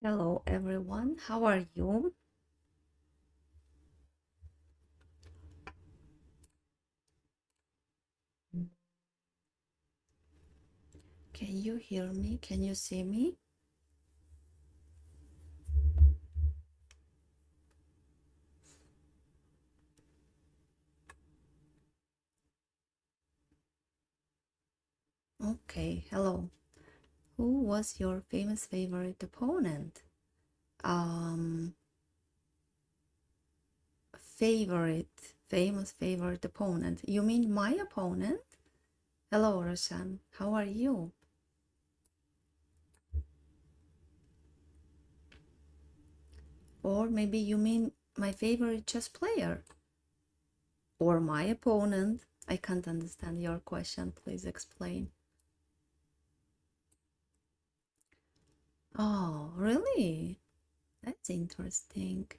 Hello everyone, how are you? Can you hear me? Can you see me? Okay, hello. Who was your famous favorite opponent? Um, famous favorite opponent. You mean my opponent? Hello, Roshan. How are you? Or maybe you mean my favorite chess player? Or my opponent? I can't understand your question. Please explain. Oh, really? That's interesting.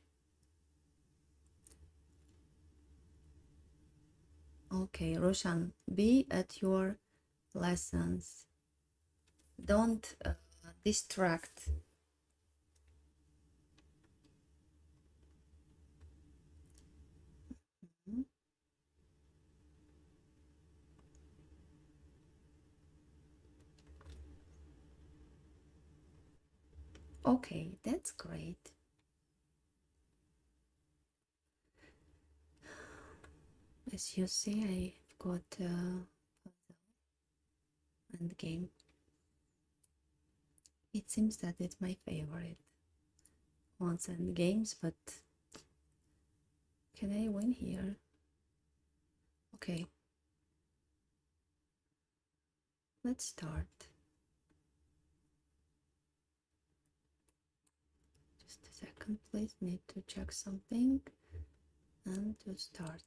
Okay, Roshan, be at your lessons. Don't distract. Mhm. Okay, that's great. As you see, I've got Endgame. It seems that it's my favorite ones and games, but can I win here? Okay, let's start. Just a second, please. Need to check something and to start.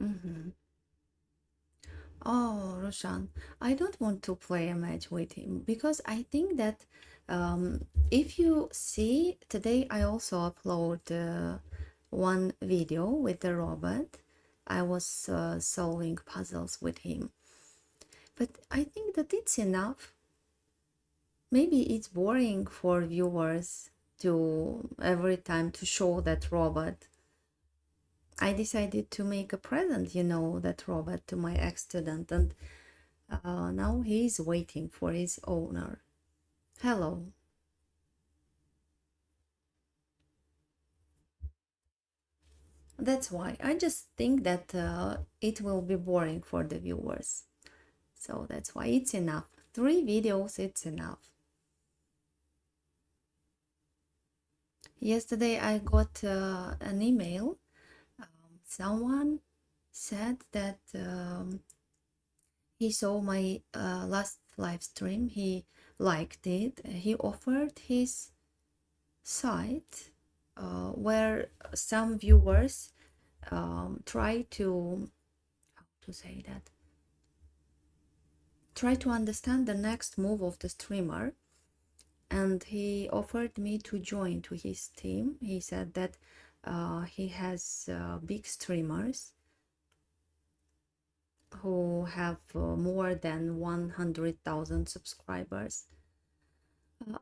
Mm-hmm. Oh, Roshan, I don't want to play a match with him because I think that if you see today, I also upload one video with the robot. I was solving puzzles with him, but I think that it's enough. Maybe it's boring for viewers to every time to show that robot. I decided to make a present, that robot to my ex-student, and now he's waiting for his owner. Hello. That's why I just think that it will be boring for the viewers. So that's why it's enough. 3 videos, it's enough. Yesterday I got an email. Someone said that he saw my last live stream. He liked it. He offered his site where some viewers try to, how to say that, try to understand the next move of the streamer, and he offered me to join to his team. He said that he has big streamers who have more than 100,000 subscribers.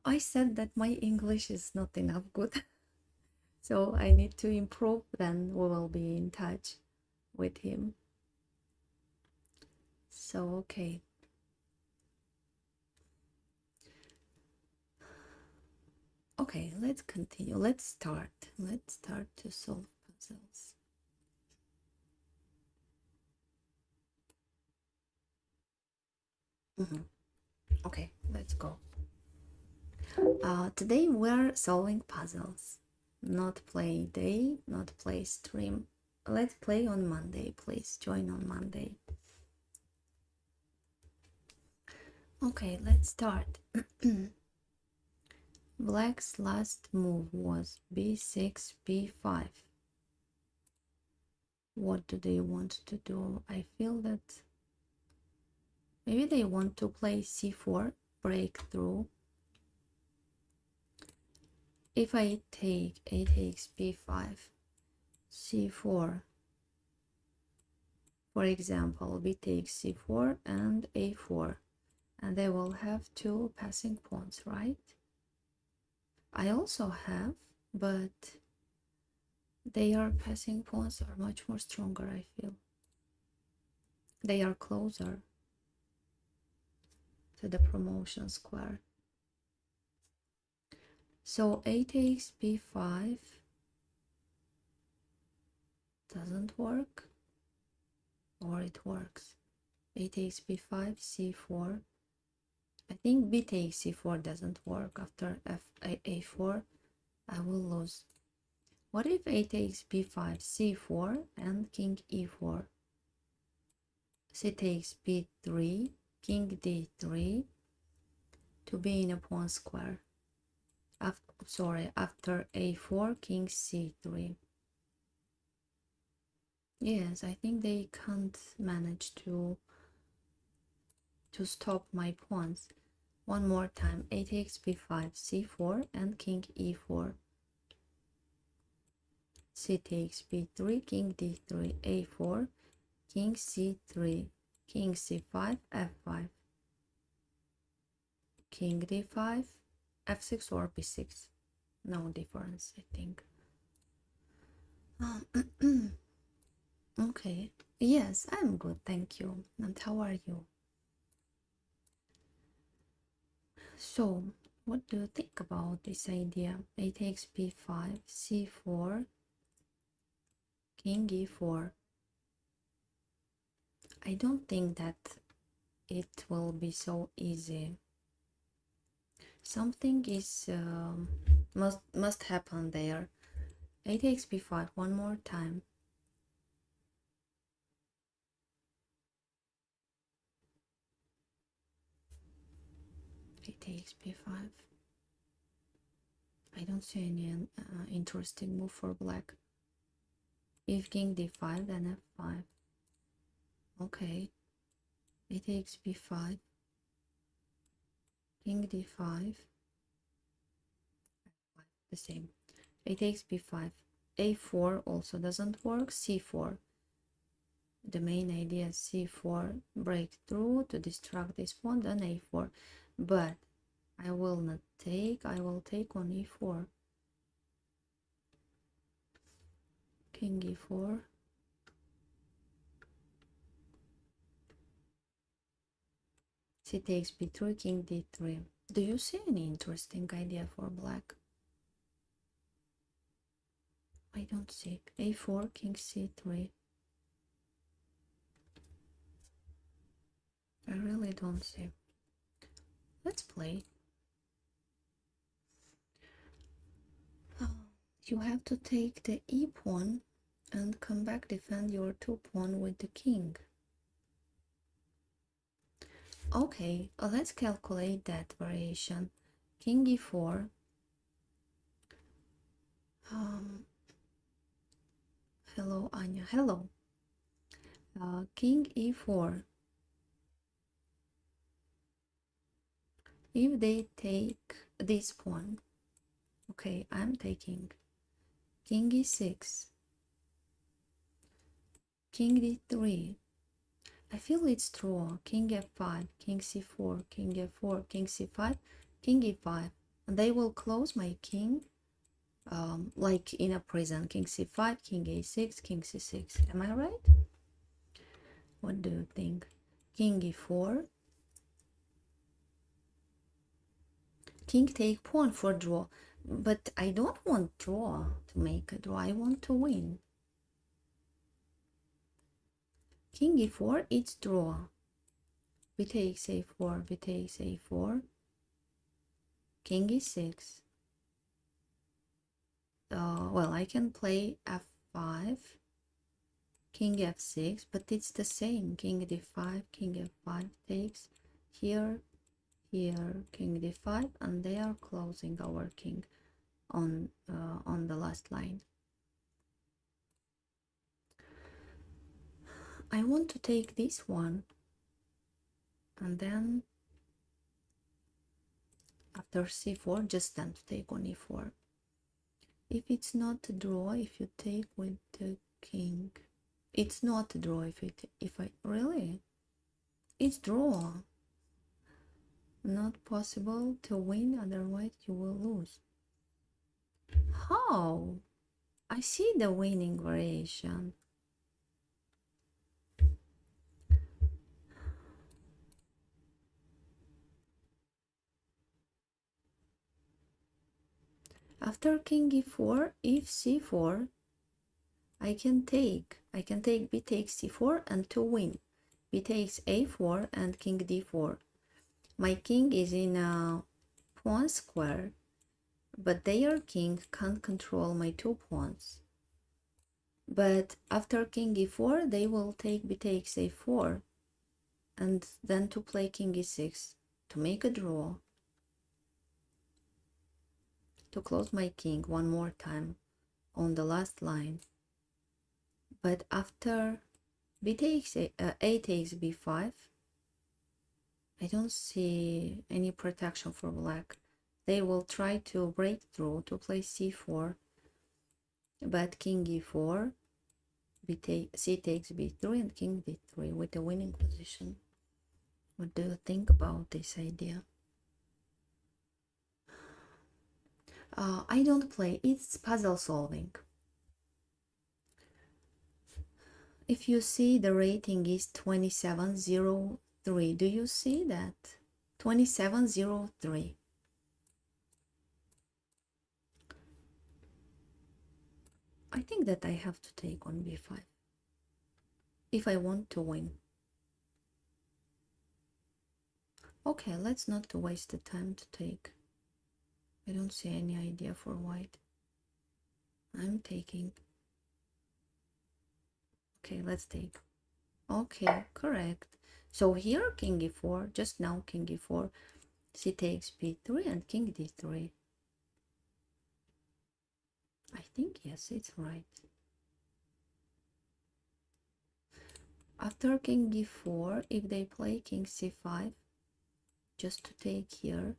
I said that my English is not enough good, so I need to improve, then we will be in touch with him. So, okay. Okay, let's continue. Let's start. Let's start to solve puzzles. Mhm. Okay, let's go. Today we're solving puzzles. Not play day, not play stream. Let's play on Monday, please. Join on Monday. Okay, let's start. Black's last move was b6, b5. What do they want to do? I feel that maybe they want to play c4, breakthrough. If I take a takes b5, c4, For example, b takes c4 and a4, and they will have two passing pawns, right? I also have, but their passing pawns are much more stronger, I feel. They are closer to the promotion square. So a takes b5 doesn't work, or it works. A takes b5, c4. I think b takes c4 doesn't work. After a4, I will lose. What if a takes b5, c4, and king e4? C takes b3, king d3, to be in a pawn square. After a4, king c3. Yes, I think they can't manage to stop my pawns. One more time, a takes b5, c4, and king e4. C takes b3, king d3, a4, king c3, king c5, f5, king d5, f6 or b6. No difference, I think. Okay. Yes, I'm good, thank you. And how are you? So, what do you think about this idea? A takes b5, c4, king e4. I don't think that it will be so easy. Something is must happen there. A takes b5 one more time. A takes b5. I don't see any interesting move for black. If king d5, then f5. Okay. A takes b5, king d5, the same. A takes b5, a4 also doesn't work, c4. The main idea is c4, break through to distract this pawn, then a4. But I will not take, I will take on e4. King e4. C takes b3, king d3. Do you see any interesting idea for black? I don't see. a4, king c3. I really don't see. Let's play. You have to take the e pawn and come back defend your 2 pawn with the king. Okay, let's calculate that variation. King e4. Hello, Anya. Hello. King e4. If they take this pawn, okay, I'm taking king e6, king d3. I feel it's draw. King f5, king c4, king f4, king c5, king e5. And they will close my king like in a prison. King c5, king a6, king c6. Am I right? What do you think? King e4. King take pawn for draw. But I don't want draw to make a draw. I want to win. King e4, it's draw. B takes a4, b takes a4. King e6. Well, I can play f5, king f6, but it's the same. King d5, king f5 takes here, here, king d5, and they are closing our king on the last line. I want to take this one, and then after c4, just then to take on e4. If it's not a draw, if you take with the king, It's not a draw if I really. It's draw. Not possible to win, otherwise you will lose. How? I see the winning variation. After king e4, if c4, I can take b takes c4 and to win. B takes a4 and king d4. My king is in a pawn square, but their king can't control my two pawns. But after king e4, they will take b takes a4 and then to play king e6 to make a draw, to close my king one more time on the last line. But after b takes a takes b5, I don't see any protection for black. They will try to break through to play c4, but king e4, c takes b3 and king d3 with the winning position. What do you think about this idea? I don't play, it's puzzle solving. If you see, the rating is 2703. Do you see that? 2703. I think that I have to take on b5 if I want to win. Okay, let's not waste the time to take. I don't see any idea for white. I'm taking. Okay, let's take. Okay, correct. So here king e4, just now king e4, c takes b3 and king d3. I think yes, it's right. After king e4, if they play king c5, just to take here,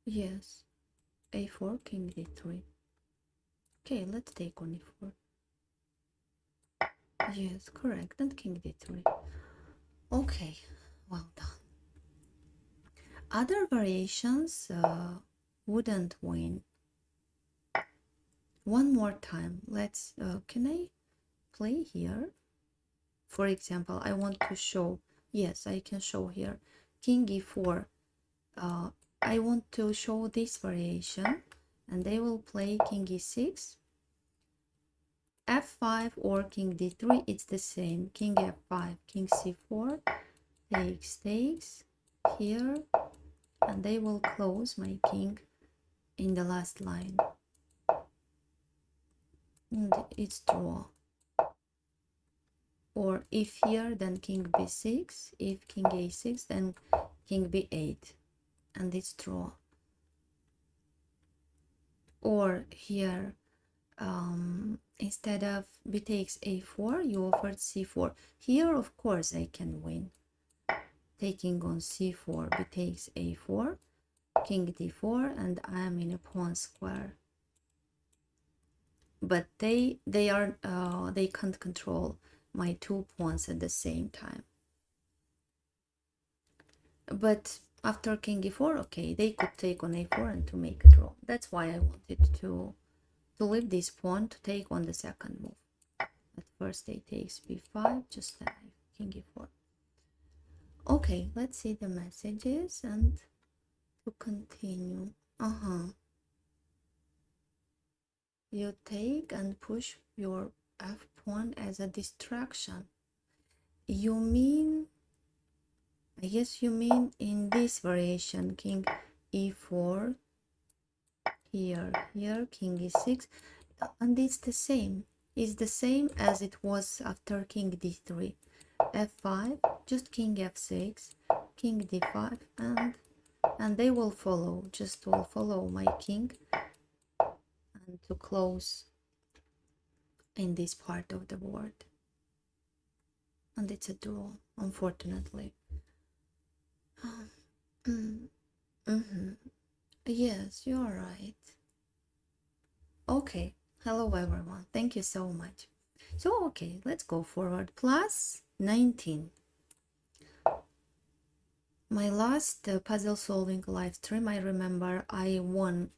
yes, a4, king d3. Okay, let's take on e4. Yes, correct, and king d3. Okay, well done. Other variations wouldn't win. One more time, let's, can I play here? For example, I want to show, yes, I can show here, king e4. I want to show this variation, and they will play king e6, f5 or king d3, it's the same, king f5, king c4, takes here, and they will close my king in the last line. And it's draw. Or if here, then king b6, if king a6, then king b8, and it's draw. Or here, instead of b takes a4, you offered c4. Here, of course, I can win. Taking on c4, b takes a4, king d4, and I am in a pawn square. But they can't control my two pawns at the same time. But after king e4, okay, they could take on a4 and to make a draw. That's why I wanted to leave this pawn to take on the second move. At first they takes b5, just then king e4. Okay, let's see the messages and to continue. You take and push your f pawn as a distraction. You mean, I guess you mean in this variation, king e4, here, king e6, and it's the same. It's the same as it was after king d3. f5, just king f6, king d5, and they will follow, just will follow my king and to close in this part of the board. And it's a draw, unfortunately. Yes, you're right. Okay, Hello everyone, thank you so much. So okay, let's go forward. Plus 19. My last puzzle solving live stream, I remember I won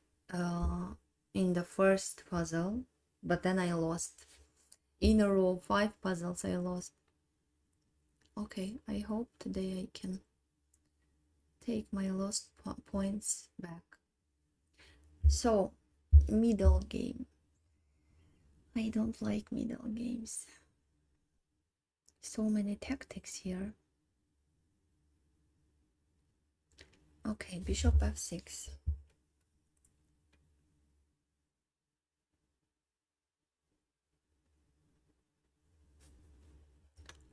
in the first puzzle, but then I lost. In a row, 5 puzzles I lost. Okay, I hope today I can take my lost points back. So, middle game. I don't like middle games. So many tactics here. Okay, bishop f6.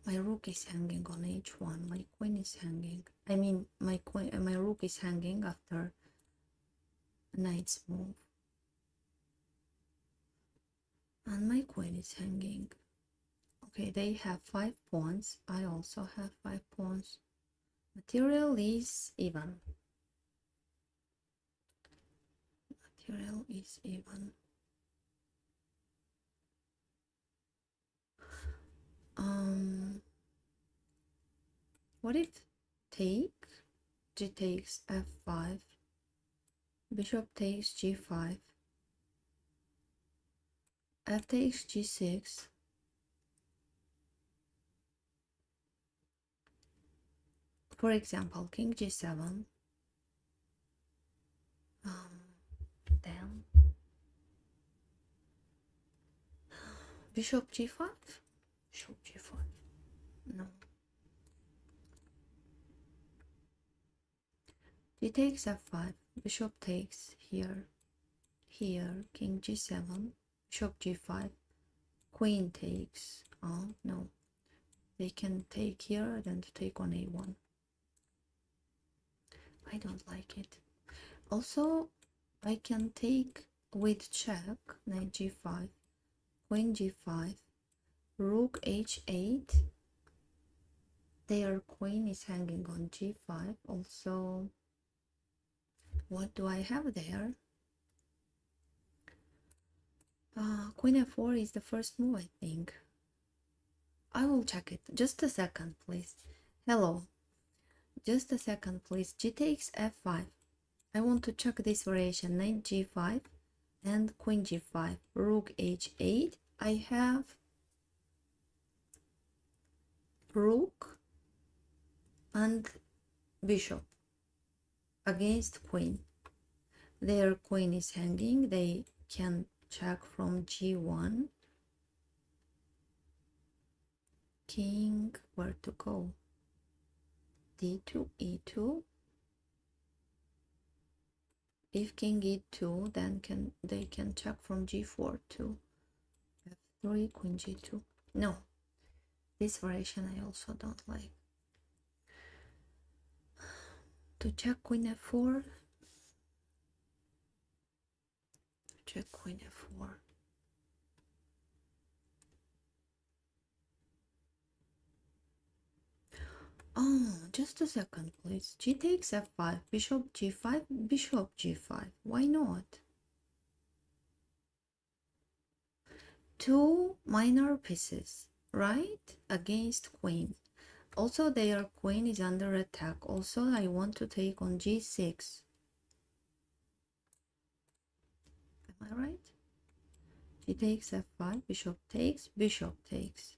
My rook is hanging on h1. My queen is hanging. I mean, my rook is hanging after knight's move. And my queen is hanging. Okay, they have 5 pawns. I also have 5 pawns. Material is even. Material is even. What if take? G takes f5. Bishop takes g5. F takes g6. For example, king g7. Then bishop g5. Bishop g5. No. G takes f5. Bishop takes here. Here, king g7. Bishop g5. Queen takes. Oh no. They can take here, then to take on a1. I don't like it. Also, I can take with check, knight g5, queen g5, rook h8. Their queen is hanging on g5. Also, what do I have there? Queen f4 is the first move, I think. I will check it. Just a second, please. Hello. Just a second, please. G takes f5. I want to check this variation. Knight g5 and queen g5. Rook h8. I have rook and bishop against queen. Their queen is hanging. They can check from g1. King, where to go? d2, e2. If king e2, then they can check from g4 to f3, queen g2. No, this variation I also don't like. To check queen f4, check queen f4. Oh, just a second, please. G takes f5, bishop g5, bishop g5. Why not? 2 minor pieces, right? Against queen. Also, their queen is under attack. Also, I want to take on g6. Am I right? G takes f5, bishop takes, bishop takes.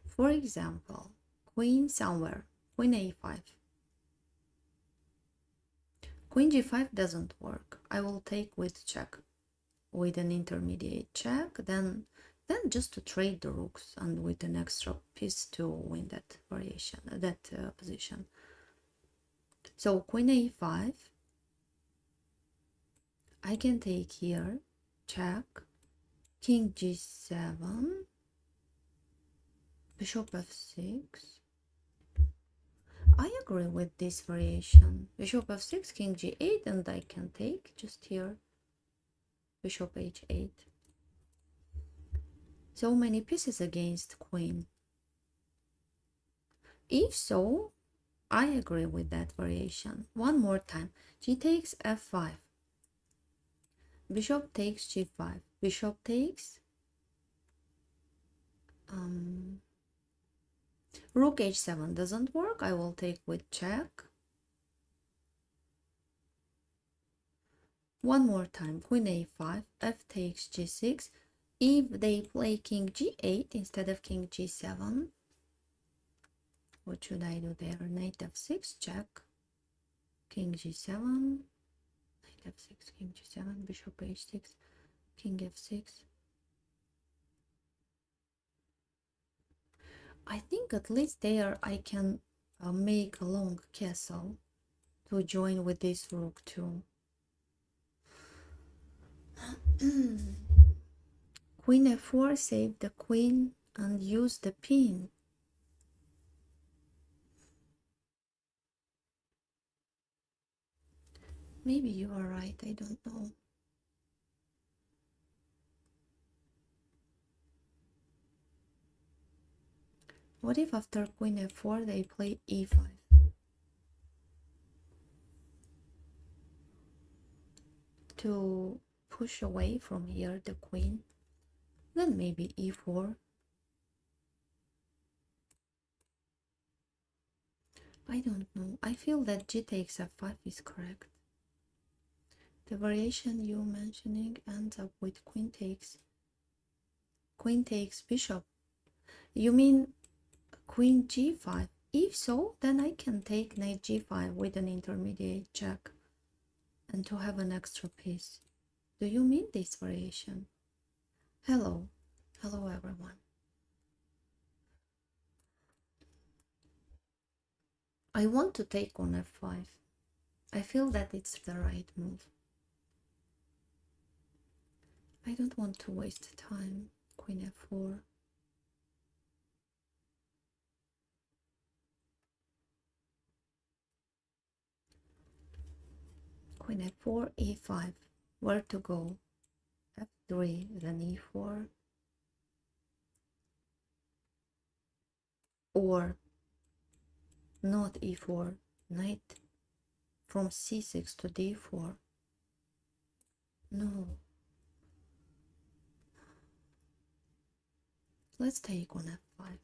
For example, queen somewhere, queen a5. Queen g5 doesn't work. I will take with check, with an intermediate check, then just to trade the rooks and with an extra piece to win that variation, that position. So queen a5, I can take here, check, king g7, bishop f6. I agree with this variation. Bishop f6, king g8, and I can take just here, bishop h8. So many pieces against queen. If so, I agree with that variation. One more time. G takes f5. Bishop takes g5. Bishop takes. Rook h7 doesn't work. I will take with check. One more time. Queen a5. F takes g6. If they play king g8 instead of king g7, what should I do there? Knight f6, check. King g7. Knight f6, king g7, bishop h6, king f6. I think at least there I can make a long castle to join with this rook too. Queen f4, save the queen and use the pin. Maybe you are right, I don't know. What if after queen f4 they play e5? To push away from here the queen. Then maybe e4. I don't know. I feel that g takes f5 is correct. The variation you mentioning ends up with queen takes bishop. You mean queen g5? If so, then I can take knight g5 with an intermediate check and to have an extra piece. Do you mean this variation? Hello everyone. I want to take on f5. I feel that it's the right move. I don't want to waste time. Queen f4. Queen f4, e5. Where to go? f3, then e4. Or not e4, knight from c6 to d4. No. Let's take on f5.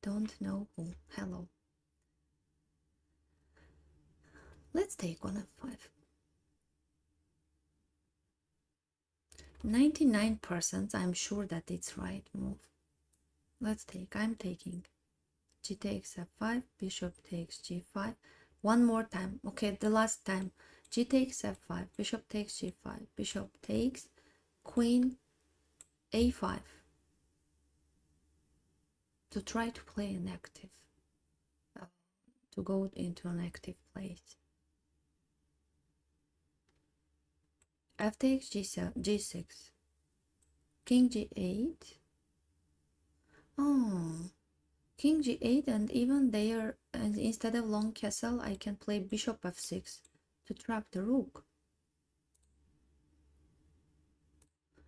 Don't know who. Hello. Let's take on f5. 99% I'm sure that it's right move. Let's take. I'm taking. G takes f5, bishop takes g5. One more time. Okay, the last time. G takes f5, bishop takes g5, bishop takes, queen a5. To try to play an active, to go into an active place. F takes g7, g6, king g8. Oh, king g8, and even there, and instead of long castle, I can play bishop f6 to trap the rook.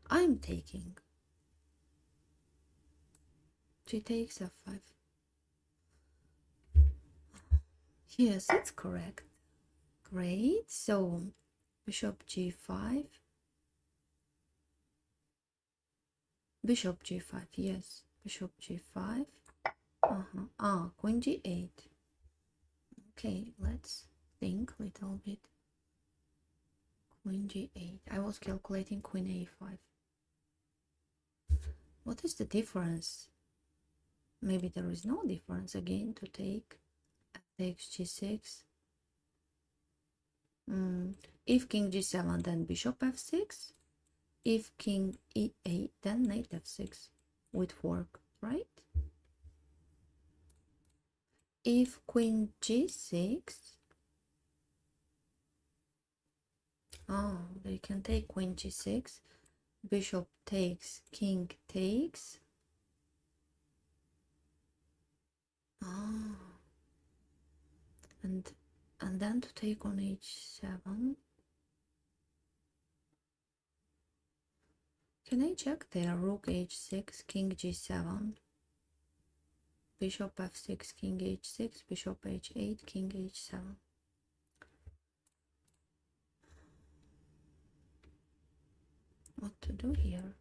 I'm taking. G takes f5. Yes, it's correct. Great. So bishop g5. Bishop g5, yes. Bishop g5. Queen g8. Okay, let's think a little bit. Queen g8. I was calculating queen a5. What is the difference? Maybe there is no difference again to take. F takes g6. If king g7, then bishop f6. If king e8, then knight f6 with fork, right? If queen g6, they can take queen g6, bishop takes, king takes. And then to take on h7. Can I check there? Rook h6, king g7, bishop f6, king h6, bishop h8, king h7. to do here.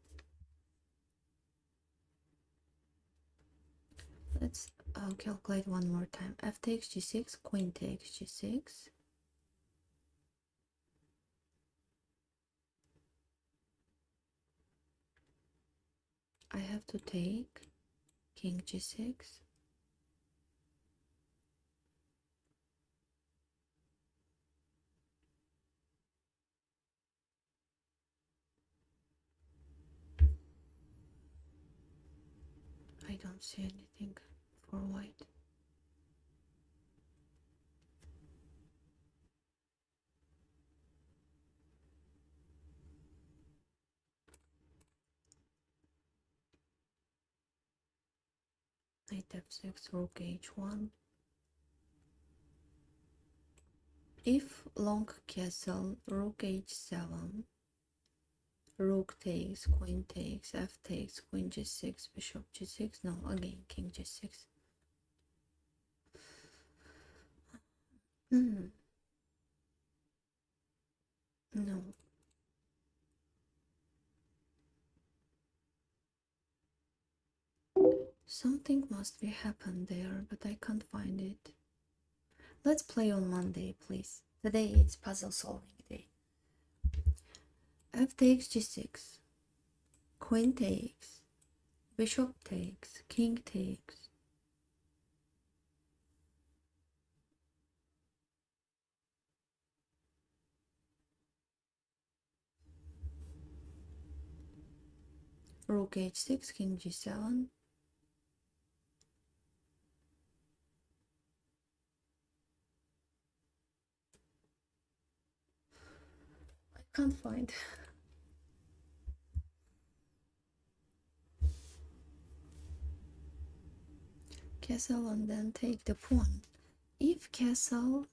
Let's calculate one more time. F takes g6, queen takes g6. I have to take king g6. I don't see anything for white. Knight f6, rook h1. If long castle, rook h7, rook takes, queen takes, f takes, queen g6, bishop g6. No, again king g6. No. Something must be happened there, but I can't find it. Let's play on Monday, please. Today it's puzzle solving day. F takes g6, queen takes, bishop takes, king takes. Rook h6, king g7. I can't find. Castle and then take the pawn. If castle,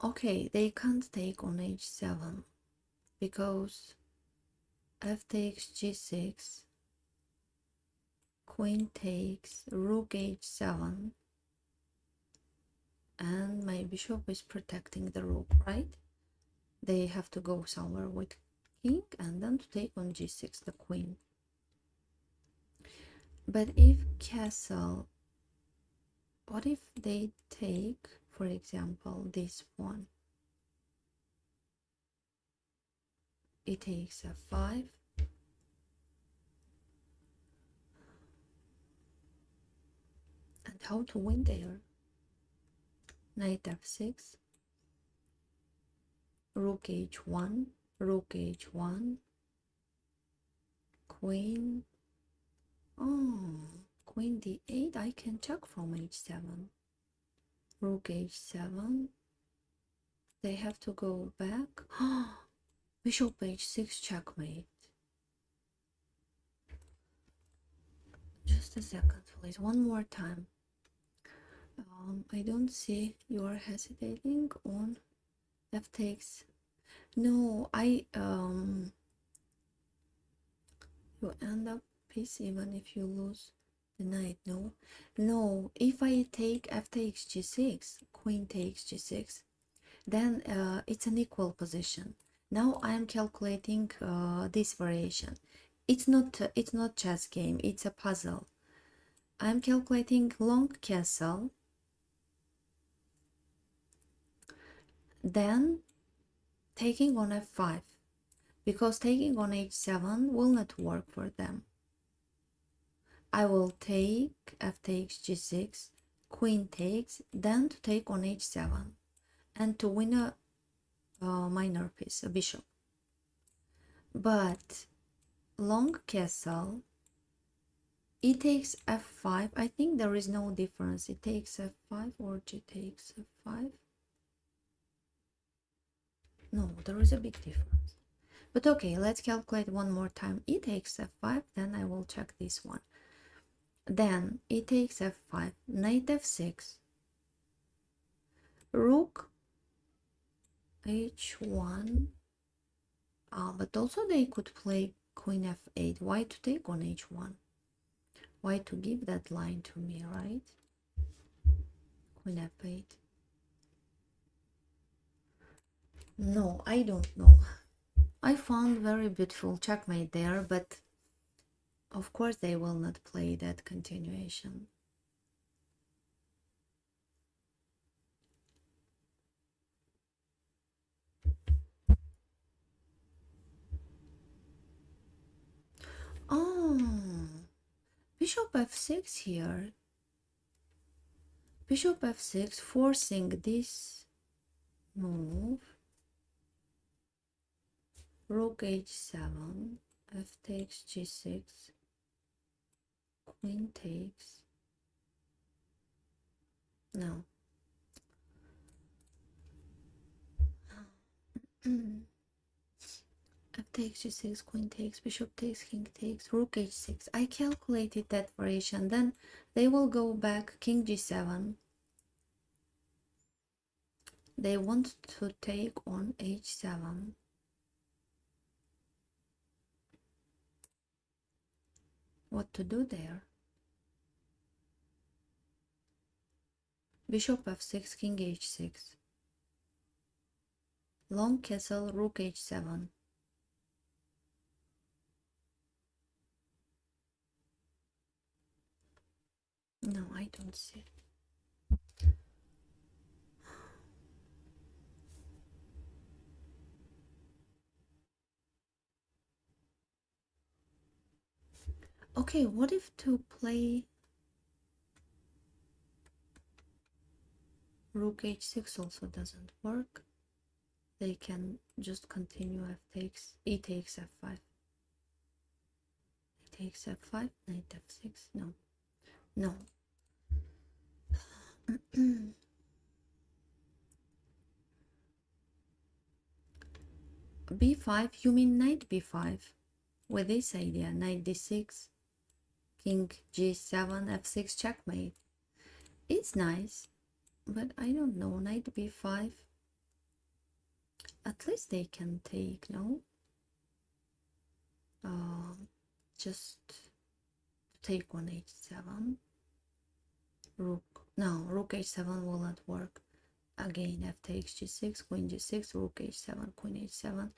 okay, they can't take on h7 because f takes g6, queen takes, rook h7, and my bishop is protecting the rook, right? They have to go somewhere with king and then to take on g6 the queen. But if castle, what if they take, for example, this one? It takes f5. And how to win there? Knight f6, rook h1, rook h1, queen. Oh, queen d8. I can check from h7. Rook h7. They have to go back. Bishop h6, checkmate. Just a second, please. One more time. I don't see you are hesitating on f takes. No, you end up piece even if you lose the knight. No, if I take f takes g6, queen takes g6, then it's an equal position. Now I am calculating this variation. It's not chess game, it's a puzzle. I'm calculating long castle, then taking on f5, because taking on h7 will not work for them. I will take f takes g6, queen takes, then to take on h7 and to win a minor piece, a bishop. But long castle, e takes f5. I think there is no difference. It takes f5 or g takes f5. No, there is a big difference. But okay, let's calculate one more time. E takes f5, then I will check this one. Then e takes f5, knight f6, rook h1. But also they could play queen f8. Why to take on h1? Why to give that line to me, right? Queen f8. No, I don't know. I found very beautiful checkmate there, but of course they will not play that continuation. Oh, bishop f6 here. Bishop f6 forcing this move. Rook h7, f takes g6, queen takes. No. F takes g6, queen takes, bishop takes, king takes, rook h6. I calculated that variation. Then they will go back, king g7. They want to take on h7. What to do there? Bishop f6, king h6. Long castle, rook h7. No, I don't see. Okay, what if to play rook h6 also doesn't work? They can just continue f takes, e takes f5. E takes f5, knight f6. No. No. b5, you mean knight b5? With this idea, knight d6, king g7, f6 checkmate. It's nice, but I don't know, knight b5. At least they can take, no? Just take on h7. Rook, no, rook h7 will not work. Again, f takes g6, queen g6, rook h7, queen h7,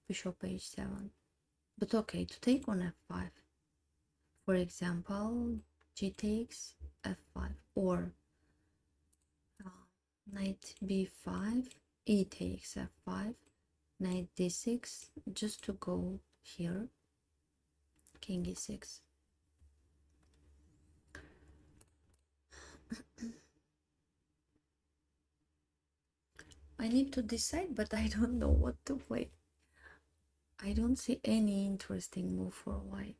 bishop h7. But okay, to take on f5. For example, g takes f5 or knight b5, e takes f5, knight d6, just to go here, king e6. I need to decide, but I don't know what to play. I don't see any interesting move for white.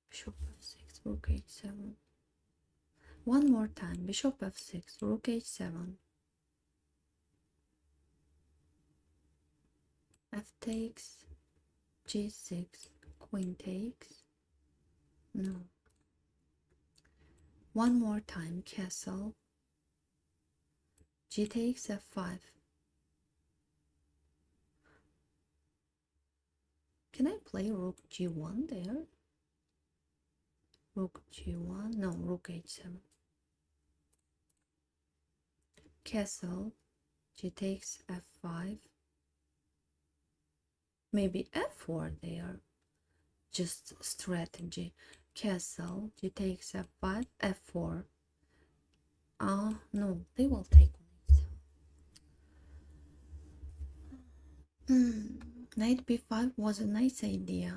Bishop f6, rook h7. One more time, bishop f6, rook h7. F takes, g6, queen takes. No. One more time, castle. G takes f5. Can I play rook g1 there? Rook g1, no, rook h7. Castle, g takes f5. Maybe f4 there. Just strategy. Castle, g takes f5, f4. No, they will take knight b5 was a nice idea.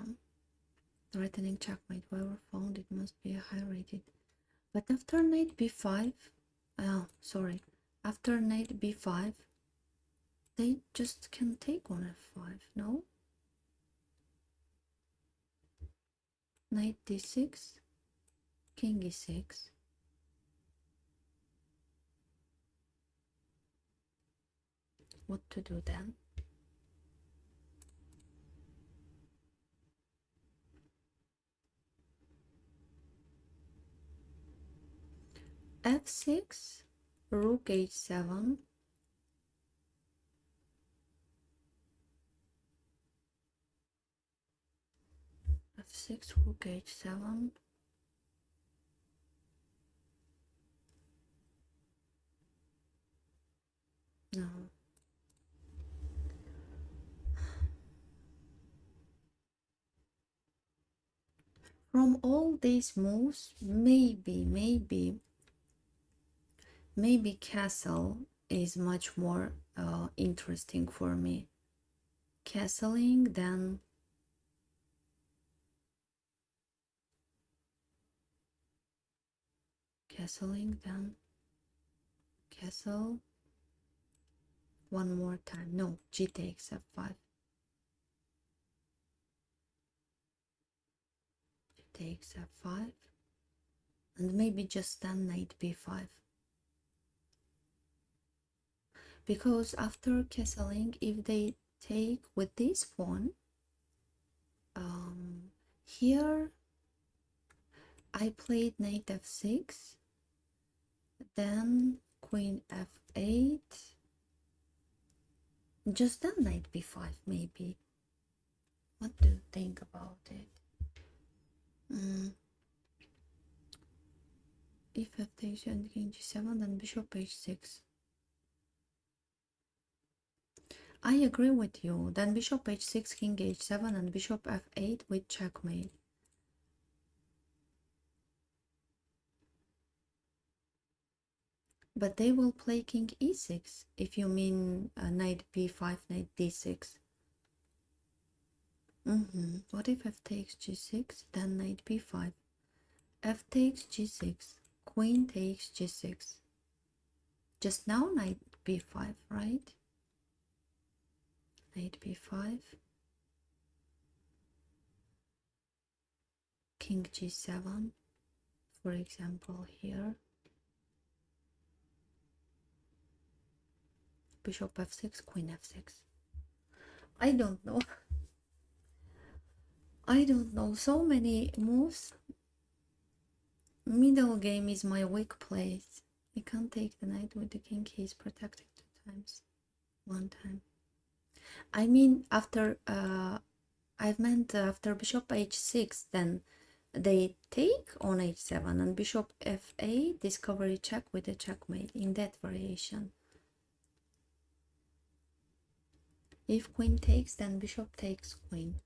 Threatening checkmate. Whoever found it must be a high rated. But after knight b5, after knight b5, they just can take on f5, no? Knight d6, king e6. What to do then? f6, rook h7. f6, rook h7. From all these moves, maybe castle is much more interesting for me. Castling than castle. One more time. No, g takes f5. G takes f5. And maybe just then knight b5. Because after castling, if they take with this pawn, here I played knight f6, then queen f8, just then knight b5 maybe. What do you think about it? If f takes and king g7, then bishop h6. I agree with you. Then bishop h6, king h7, and bishop f8 with checkmate. But they will play king e6 if you mean knight b5, knight d6. What if f takes g6, then knight b5? F takes g6, queen takes g6. Just now knight b5, right? Knight b5, king g7, for example here. Bishop f6, queen f6. I don't know. I don't know. So many moves. Middle game is my weak place. I can't take the knight with the king. He's protected 2 times. 1 time. I mean, after I meant after bishop h6, then they take on h7 and bishop f8, discovery check with a checkmate in that variation. If queen takes, then bishop takes queen.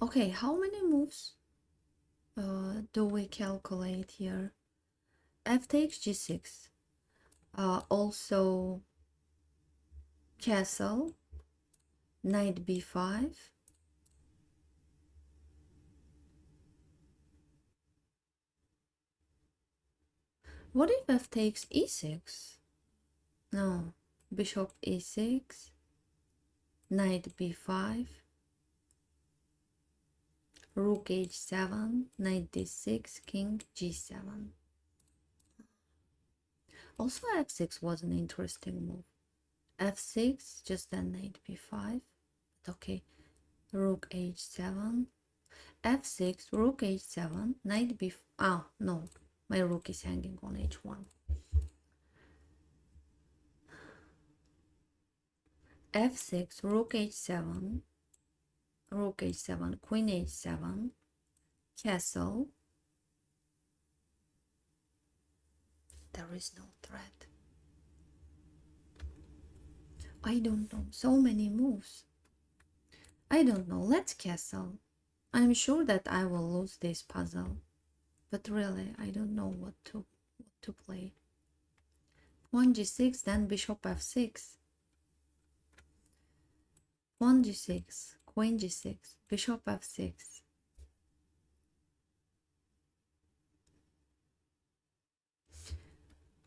Okay, how many moves do we calculate here? F takes g6. Also castle, knight b5. What if f takes e6? No, bishop e6, knight b5, rook h7, knight d6, king g7. Also f6 was an interesting move. f6, just then knight b5. Okay, rook h7, f6, rook h7, knight b5. Ah, no, my rook is hanging on h1. f6, rook h7, queen h7, castle. There is no threat. I don't know, so many moves. I don't know, let's castle. I'm sure that I will lose this puzzle, but really I don't know what to play. Pawn g6, then bishop f6. Pawn g6, queen g6, bishop f6.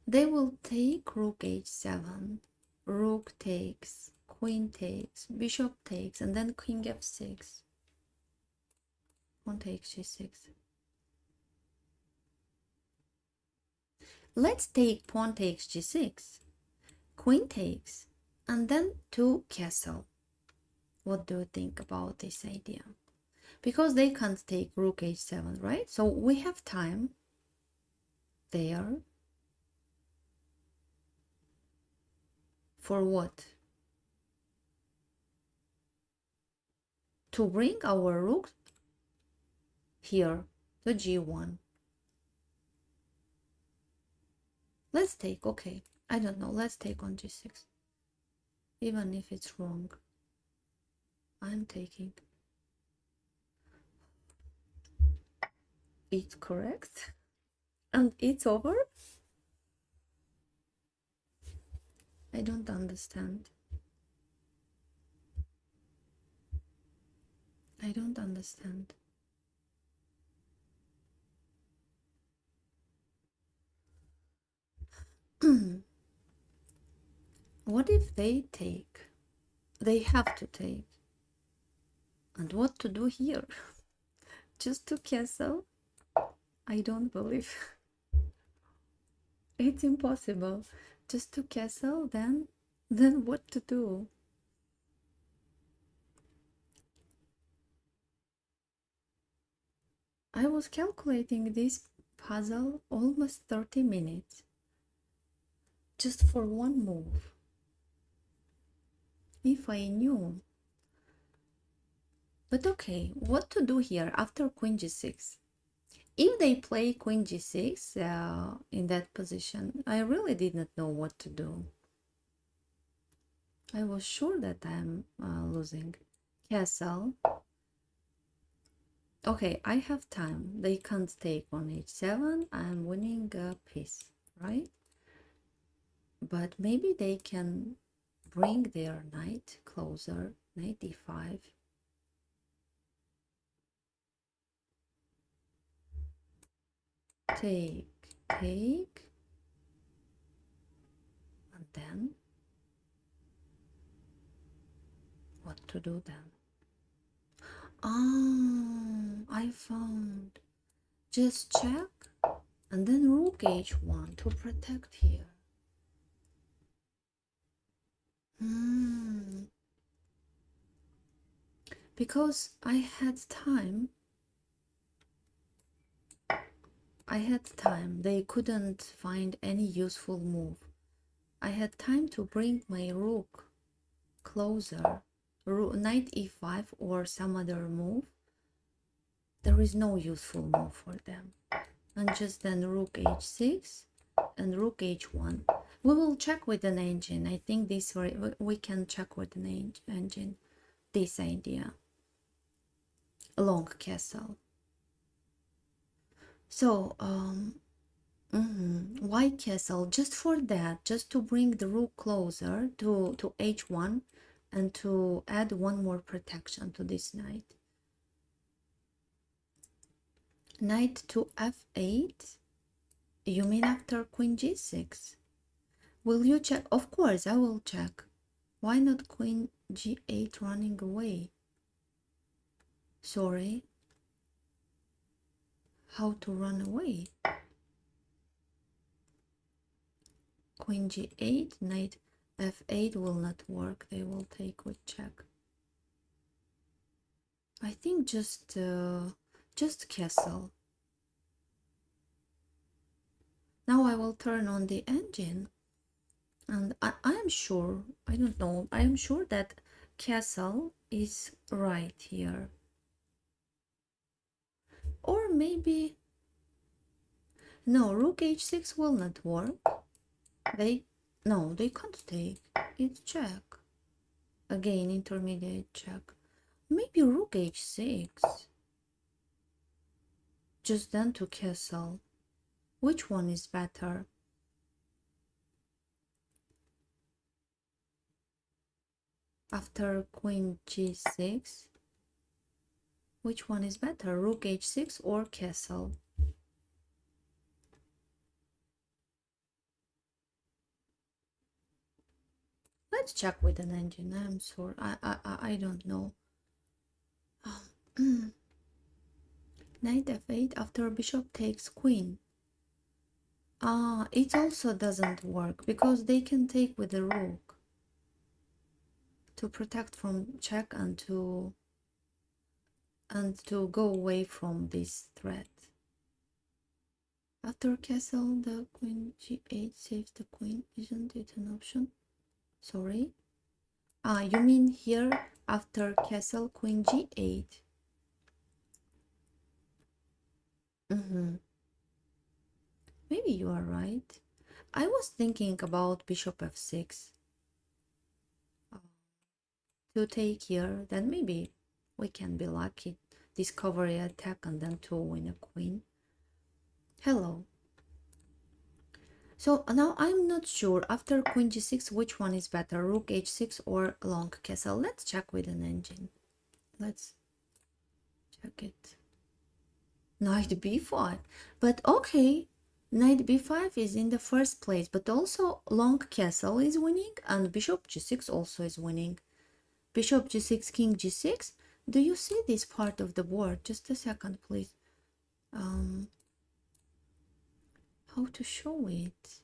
They will take rook h7, rook takes, queen takes, bishop takes, and then king f6. Pawn takes g6. Let's take pawn takes g6, queen takes, and then to castle. What do you think about this idea? Because they can't take rook h7, right? So we have time there. For what? To bring our rook here to g1. Let's take, okay, I don't know, let's take on g6. even if it's wrong. I'm taking it correct. And it's over? I don't understand. I don't understand. What if they take? They have to take. And what to do here? Just to castle? I don't believe. It's impossible. Just to castle, then what to do? I was calculating this puzzle almost 30 minutes just for one move. If I knew. But okay, what to do here after queen g6? If they play queen g6 in that position, I really did not know what to do. I was sure that I'm losing. Castle. Okay, I have time. They can't take on h7. I'm winning a piece, right? But maybe they can bring their knight closer. Knight d5. Take, take. And then what to do then? Ah, I found. Just check and then rook h1 to protect here. Because I had time. They couldn't find any useful move. I had time to bring my rook closer. Knight e5 or some other move. There is no useful move for them. And just then rook h6 and rook h1. We will check with an engine. I think this we can check with an engine this idea. Long castle. So why castle? Just for that, just to bring the rook closer to h1 and to add one more protection to this knight. Knight to f8. You mean after queen g6? Will you check? Of course, I will check. Why not queen g8 running away? Sorry. How to run away? Queen g8, knight f8 will not work. They will take with check. I think just castle. Now I will turn on the engine. And I am sure, I don't know, I am sure that castle is right here. Or maybe, no, rook h6 will not work. No, they can't take. It's check. Again, intermediate check. Maybe rook h6. Just then to castle. Which one is better? After queen g6? Which one is better? Rook h6 or castle? Let's check with an engine. I'm sorry. I don't know. Knight f8 after bishop takes queen. It also doesn't work because they can take with the rook to protect from check and to go away from this threat. After castle, the queen g8 saves the queen. Isn't it an option? Sorry. You mean here after castle, queen g8. Maybe you are right. I was thinking about bishop f6. to take here, then maybe we can be lucky. Discovery attack and then to win a queen. Hello. So now I'm not sure after queen g6 which one is better, rook h6 or long castle. Let's check with an engine. Let's check it. Knight b5. But okay, knight b5 is in the first place, but also long castle is winning and bishop g6 also is winning. Bishop g6, king g6. Do you see this part of the board? Just a second, please. How to show it?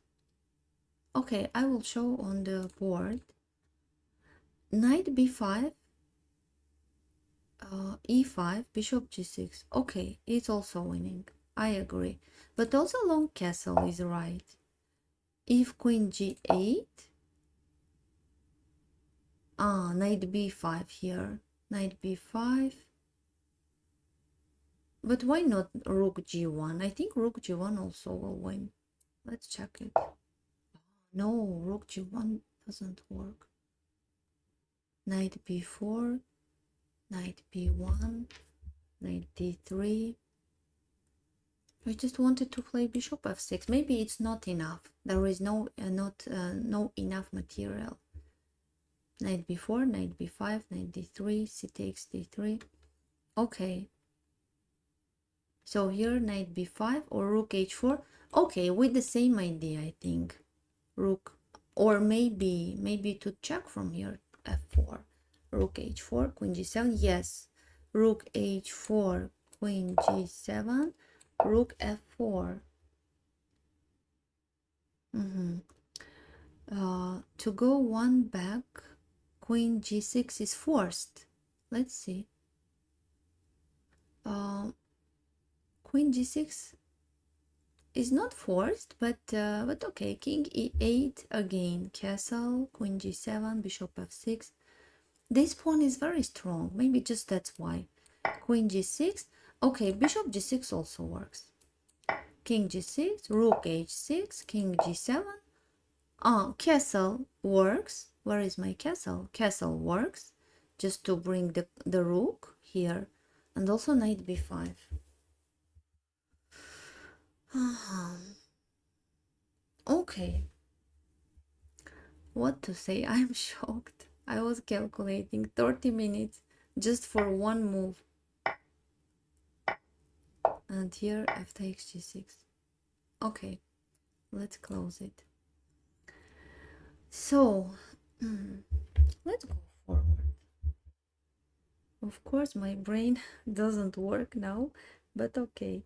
Okay, I will show on the board. Knight b5, e5, bishop g6. Okay, it's also winning. I agree. But also long castle is right. If queen g8. Knight b5 here. Knight b5. But why not rook g1? I think rook g1 also will win. Let's check it. No, rook g1 doesn't work. Knight b4, knight b1, knight d3. I just wanted to play bishop f6. Maybe it's not enough. There is no enough material. Knight b4, knight b5, knight d3, c takes d3. Okay. So here knight b5 or rook h4. Okay, with the same idea, I think. Rook, or maybe to check from here, f4. Rook h4, queen g7. Yes. Rook h4, queen g7, rook f4. To go one back, queen g6 is forced. Let's see. Queen g6 is not forced, but okay. King e8 again, castle, queen g7, bishop f6. This pawn is very strong. Maybe just that's why. Queen g6. Okay, bishop g6 also works. King g6, rook h6, king g7. Castle works. Where is my castle? Castle works. Just to bring the rook here. And also knight b5. Okay. What to say? I'm shocked. I was calculating 30 minutes just for one move. And here f takes g6. Okay, let's close it. So, let's go forward. Of course, my brain doesn't work now, but okay.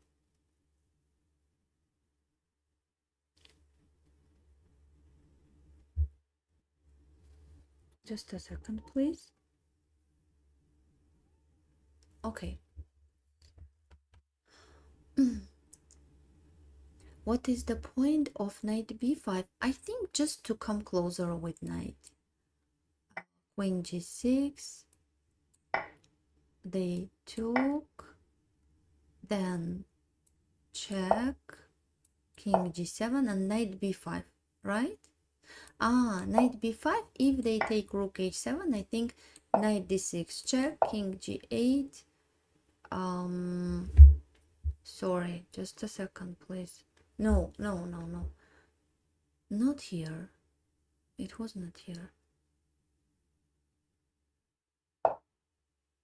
Just a second, please. Okay. What is the point of knight b5? I think just to come closer with knight. Queen g6. They took. Then check. King g7 and knight b5, right? Knight b5. If they take rook h7, I think knight d6 check, king g8. Sorry, just a second, please. No. Not here. It was not here.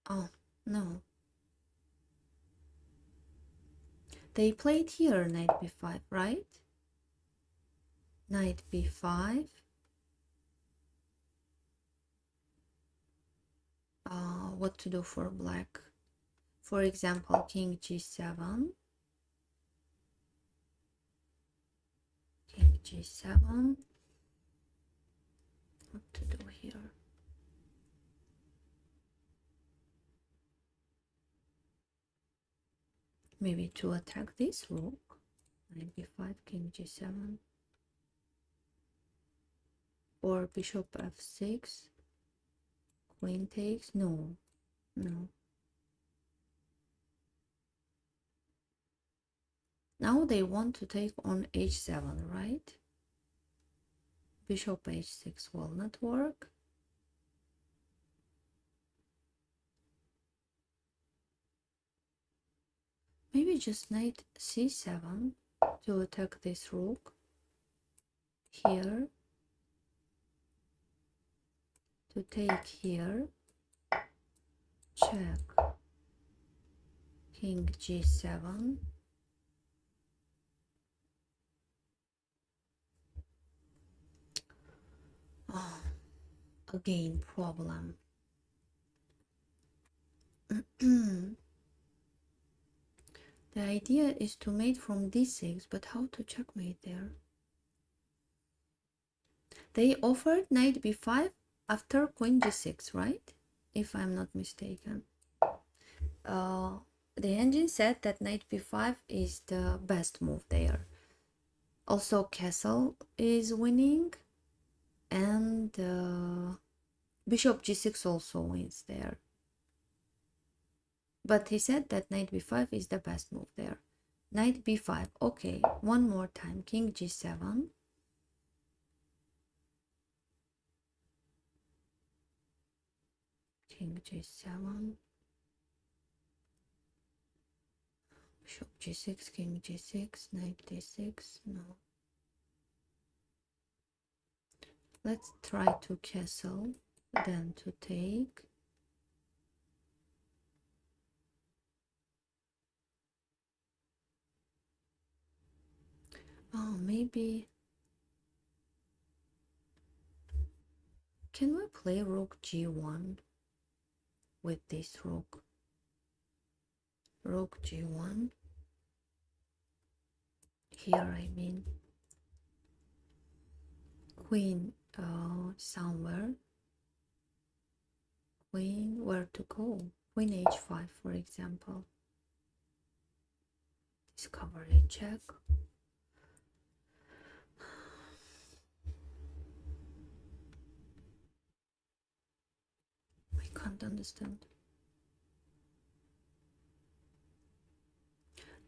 Oh, no. They played here knight b5, right? Knight b5. What to do for black? For example, king g7. King g7. What to do here? Maybe to attack this rook. Knight b5, king g7. Or bishop f6. Queen takes. No. Now they want to take on h7, right? Bishop h6 will not work. maybe just knight c7 to attack this rook here, to take here, check, king g7, oh, again problem. The idea is to mate from d6, but how to checkmate there? They offered knight b5 after queen g6, right? If I'm not mistaken. The engine said that knight b5 is the best move there. Also, castle is winning, and bishop g6 also wins there. But he said that knight b5 is the best move there. Knight b5. Okay, one more time. King g7. King g7. Bishop g6, king g6, knight d6. No. Let's try to castle, then to take. Oh, maybe. Can we play rook g1 with this rook? Rook g1. Here, I mean. Queen somewhere. Queen, where to go? Queen h5, for example. Discover a check. I can't understand.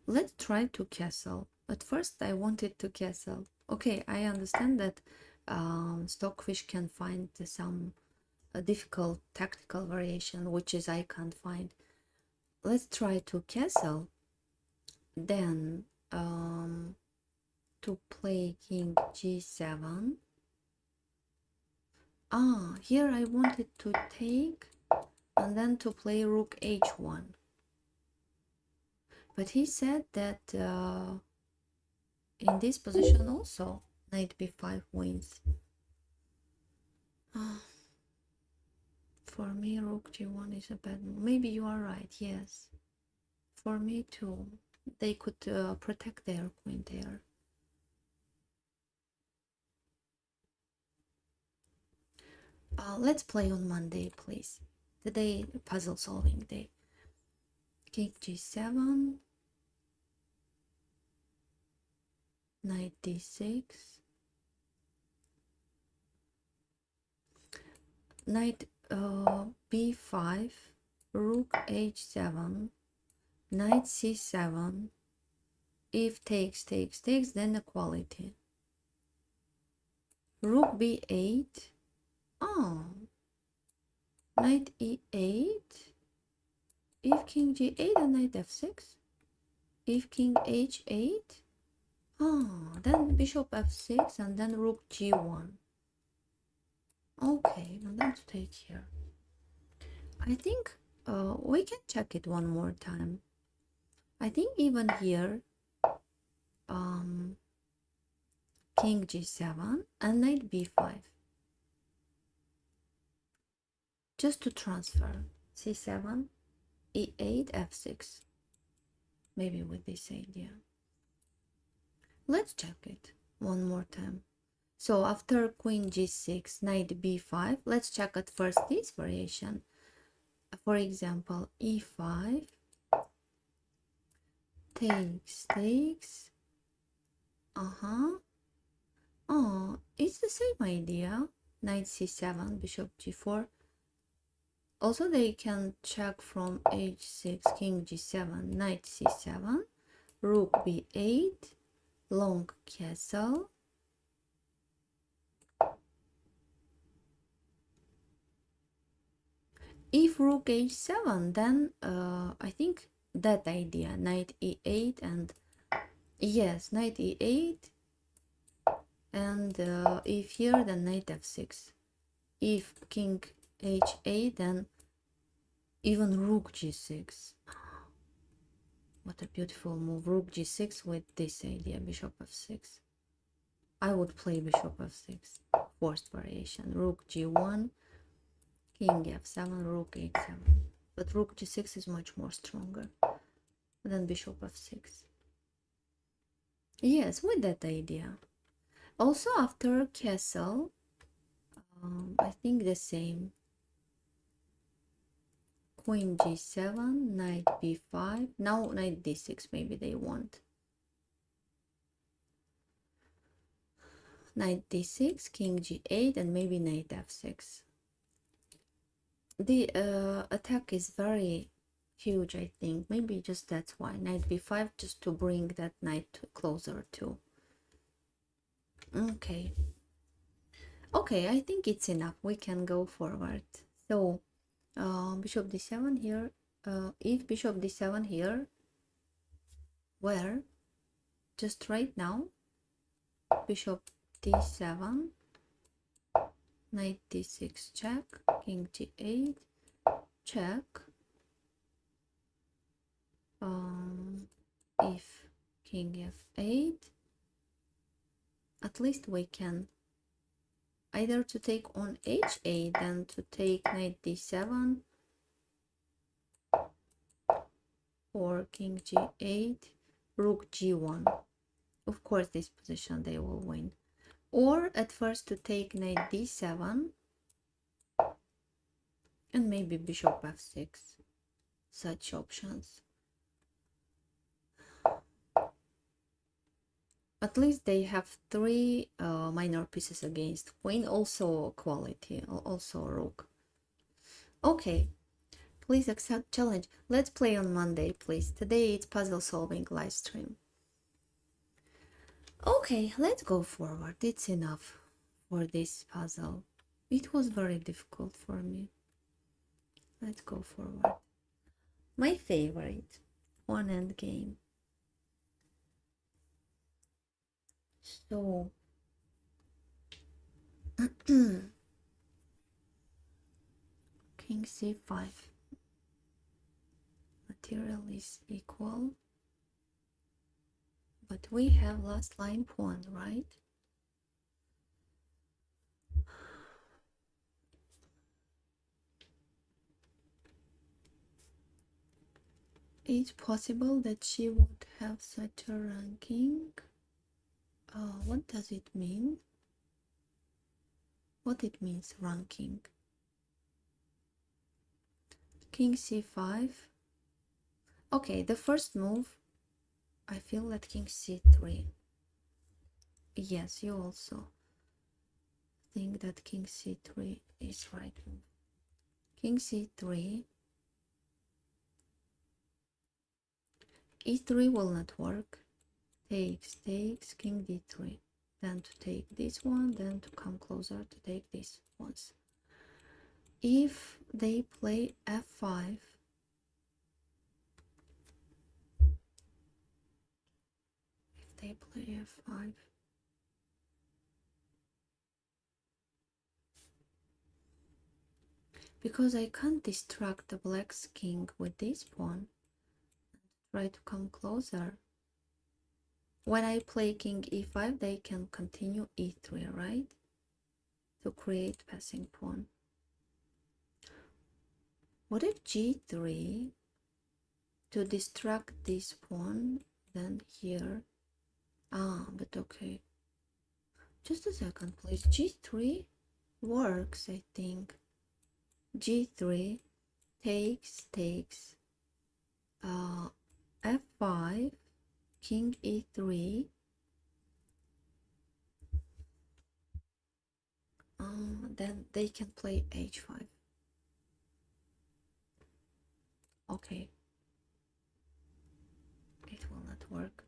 Let's try to castle. At first I wanted to castle. Okay, I understand that Stockfish can find some difficult tactical variation, which is I can't find. Let's try to castle, then to play king g7. Here I wanted to take and then to play rook h1. But he said that in this position also knight b5 wins. For me, rook g1 is a bad move. Maybe you are right, yes. For me too. They could protect their queen there. Let's play on Monday, please. Today, puzzle solving day. King g7, knight d6, knight b5, rook h7, knight c7. If takes, then equality. Rook b8. Oh, knight e8. If king g8 and knight f6. If king h8. Then bishop f6 and then rook g1. Okay, and let's take here. I think we can check it one more time. I think even here, king g7 and knight b5. Just to transfer c7, e8, f6. Maybe with this idea. Let's check it one more time. So after queen g6, knight b5, let's check at first this variation. For example, e5, takes. It's the same idea. Knight c7, bishop g4. Also, they can check from h6, king g7, knight c7, rook b8, long castle. If rook h7, then I think that idea, knight e8, and yes, knight e8, and if here, then knight f6. If king h8, then even rook g6. What a beautiful move. Rook g6 with this idea, bishop f6. I would play bishop f6, forced variation. Rook g1, king f7, rook h7. But rook g6 is much more stronger than bishop f6. Yes, with that idea. Also after castle, I think the same. Queen g7, knight b5. Now knight d6, maybe they want. Knight d6, king g8, and maybe knight f6. The attack is very huge, I think. Maybe just that's why. Knight b5, just to bring that knight closer to. Okay. Okay, I think it's enough. We can go forward. So, bishop d7 here. If bishop d7 here, where? Just right now, bishop d7, knight d6 check, king g8 check. If king f8, at least we can either to take on h8, then to take knight d7, or king g8, rook g1. Of course, this position they will win. Or at first to take knight d7 and maybe bishop f6. Such options. At least they have three minor pieces against queen, also quality, also rook. Okay, please accept challenge. Let's play on Monday, please. Today it's puzzle solving live stream. Okay, let's go forward. It's enough for this puzzle. It was very difficult for me. Let's go forward. My favorite, one endgame. So, king c5. Material is equal. But we have last line pawn, right? It's possible that she would have such a ranking. What does it mean? What it means, ranking? King c5. Okay, the first move, I feel that king c3. Yes, you also think that king c3 is right move. King c3. e3 will not work. Takes, king d3. Then to take this one, then to come closer to take this once. If they play f5, if they play f5, because I can't distract the black's king with this pawn, try to come closer. When I play king e5, they can continue e3, right? To create passing pawn. What if g3 to distract this pawn, then here? But okay. Just a second, please. g3 works, I think. g3 takes, f5, king e3, then they can play h5. Okay, it will not work.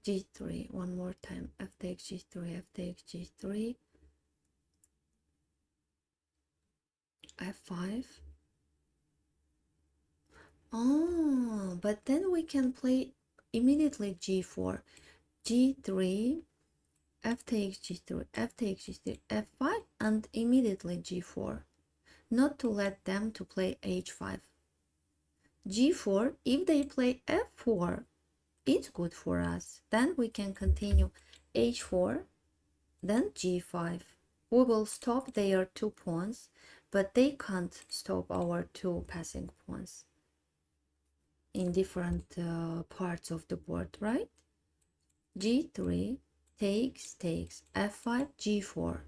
g3 one more time. F takes g3, f takes g3, f5. Oh, but then we can play immediately g4, g3, f takes g3, f takes g3, f5, and immediately g4. Not to let them to play h5. g4, if they play f4, it's good for us. Then we can continue h4, then g5. We will stop their 2 pawns, but they can't stop our 2 passing pawns in different parts of the board, right? g3 takes f5, g4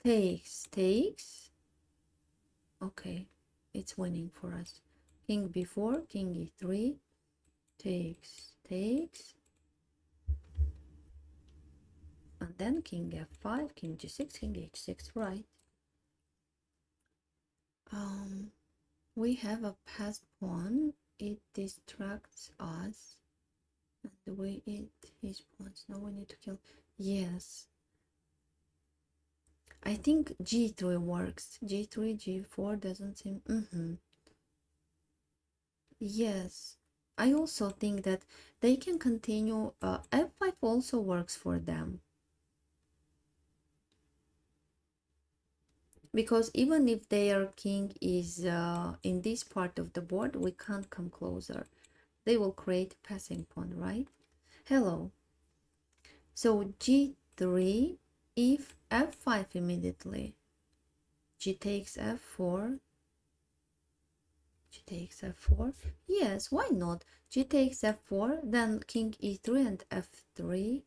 takes. Okay, it's winning for us. King b4, king e3, takes, and then king f5, king g6, king h6, right? We have a passed pawn. It distracts us, and the way it his pawns. Now we need to kill. Yes, I think g3 works. g3, g4 doesn't seem. Yes, I also think that they can continue. F5 also works for them. Because even if their king is in this part of the board, we can't come closer. They will create passing pawn, right? Hello. So g3, if f5 immediately, g takes f4, g takes f4. Yes, why not? G takes f4, then king e3 and f3,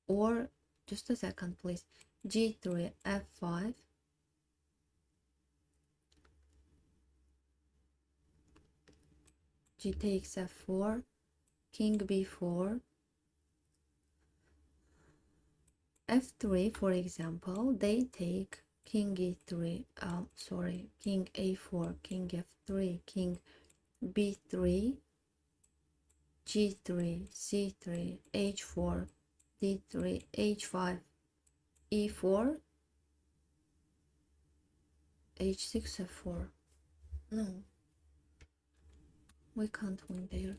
or just a second, please. g3, f5, g takes f4, king b4, f3, for example. They take king e3, sorry, king a4, king f3, king b3, g3, c3, h4, d3, h5, e4, h6, f4. No, we can't win there.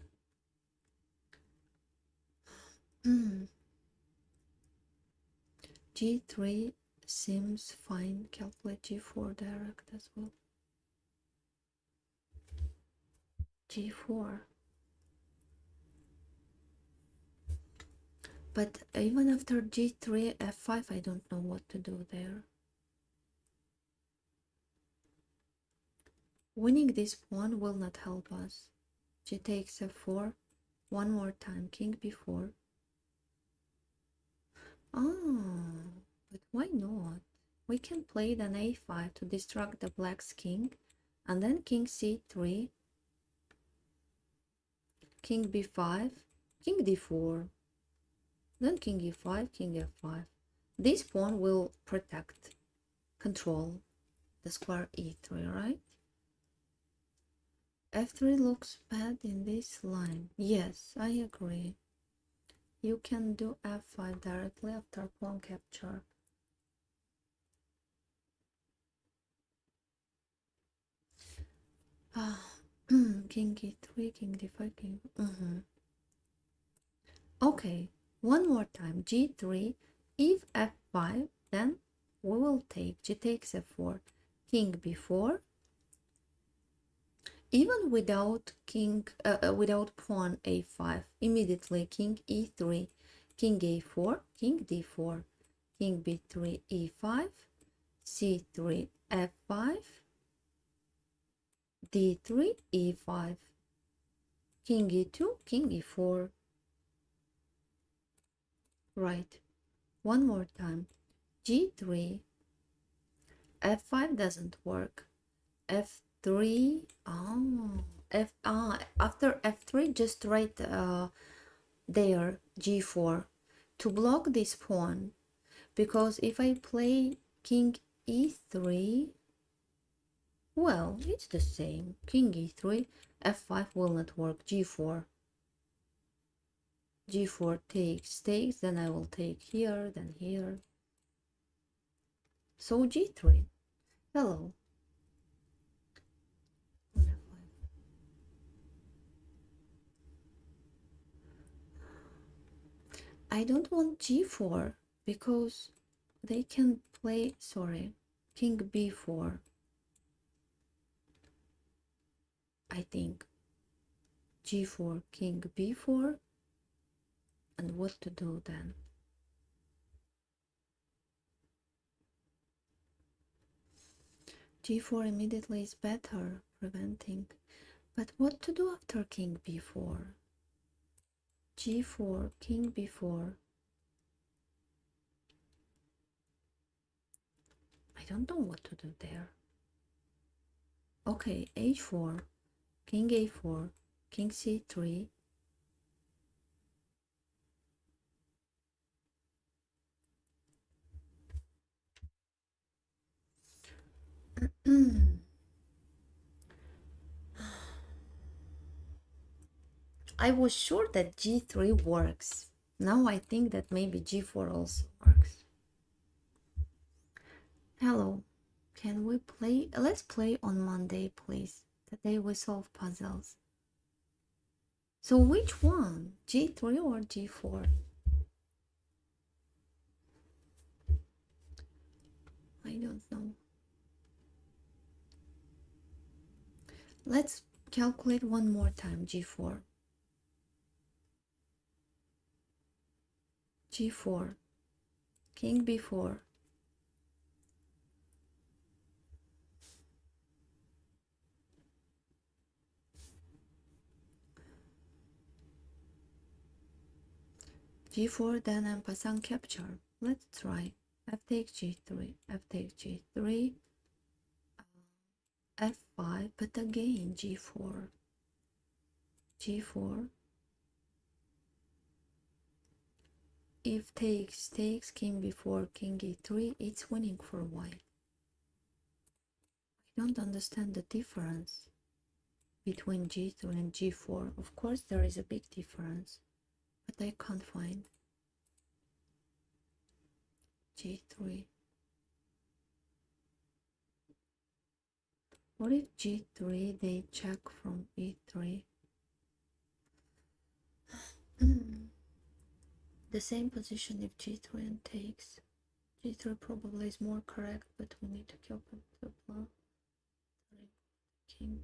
g3 seems fine. Calculate g4 direct as well. g4. But even after g3, f5, I don't know what to do there. Winning this pawn will not help us. G takes f4. One more time. King b4. Oh, but why not? We can play then a5 to distract the black's king. And then king c3. King b5. King d4. Then king e5, king f5. This pawn will protect, control the square e3, right? f3 looks bad in this line. Yes, I agree. You can do f5 directly after pawn capture. King e3, king d5, king. Okay, one more time. g3, if f5, then we will take g takes f4, king b4. Even without without pawn a5, immediately king e3, king a4, king d4, king b3, e5, c3, f5, d3, e5, king e2, king e4. Right. One more time. g3, f5 doesn't work. f3, after f3, just write there g4 to block this pawn, because if I play king e3, well, it's the same. King e3, f5 will not work. g4 takes, then I will take here, then here. So g3. Hello. I don't want g4 because they can play, sorry, king b4. I think g4, king b4, and what to do then? g4 immediately is better, preventing. But what to do after king b4? g4, king b4. I don't know what to do there. Okay, h4, king a4, king c3. I was sure that g3 works. Now I think that maybe g4 also works. Hello, can we play? Let's play on Monday, please. Today we solve puzzles. So which one? G3 or G4? I don't know. Let's calculate one more time. G4. G4. King B4. G4, then en passant capture. Let's try. F takes G3. F takes G3. F5, but again G4. G4. If takes, king b4, king e3, it's winning for white. I don't understand the difference between g3 and g4. Of course there is a big difference, but I can't find. G3. What if g3 they check from e3? The same position if g3 and takes. g3 probably is more correct, but we need to calculate the plan. King.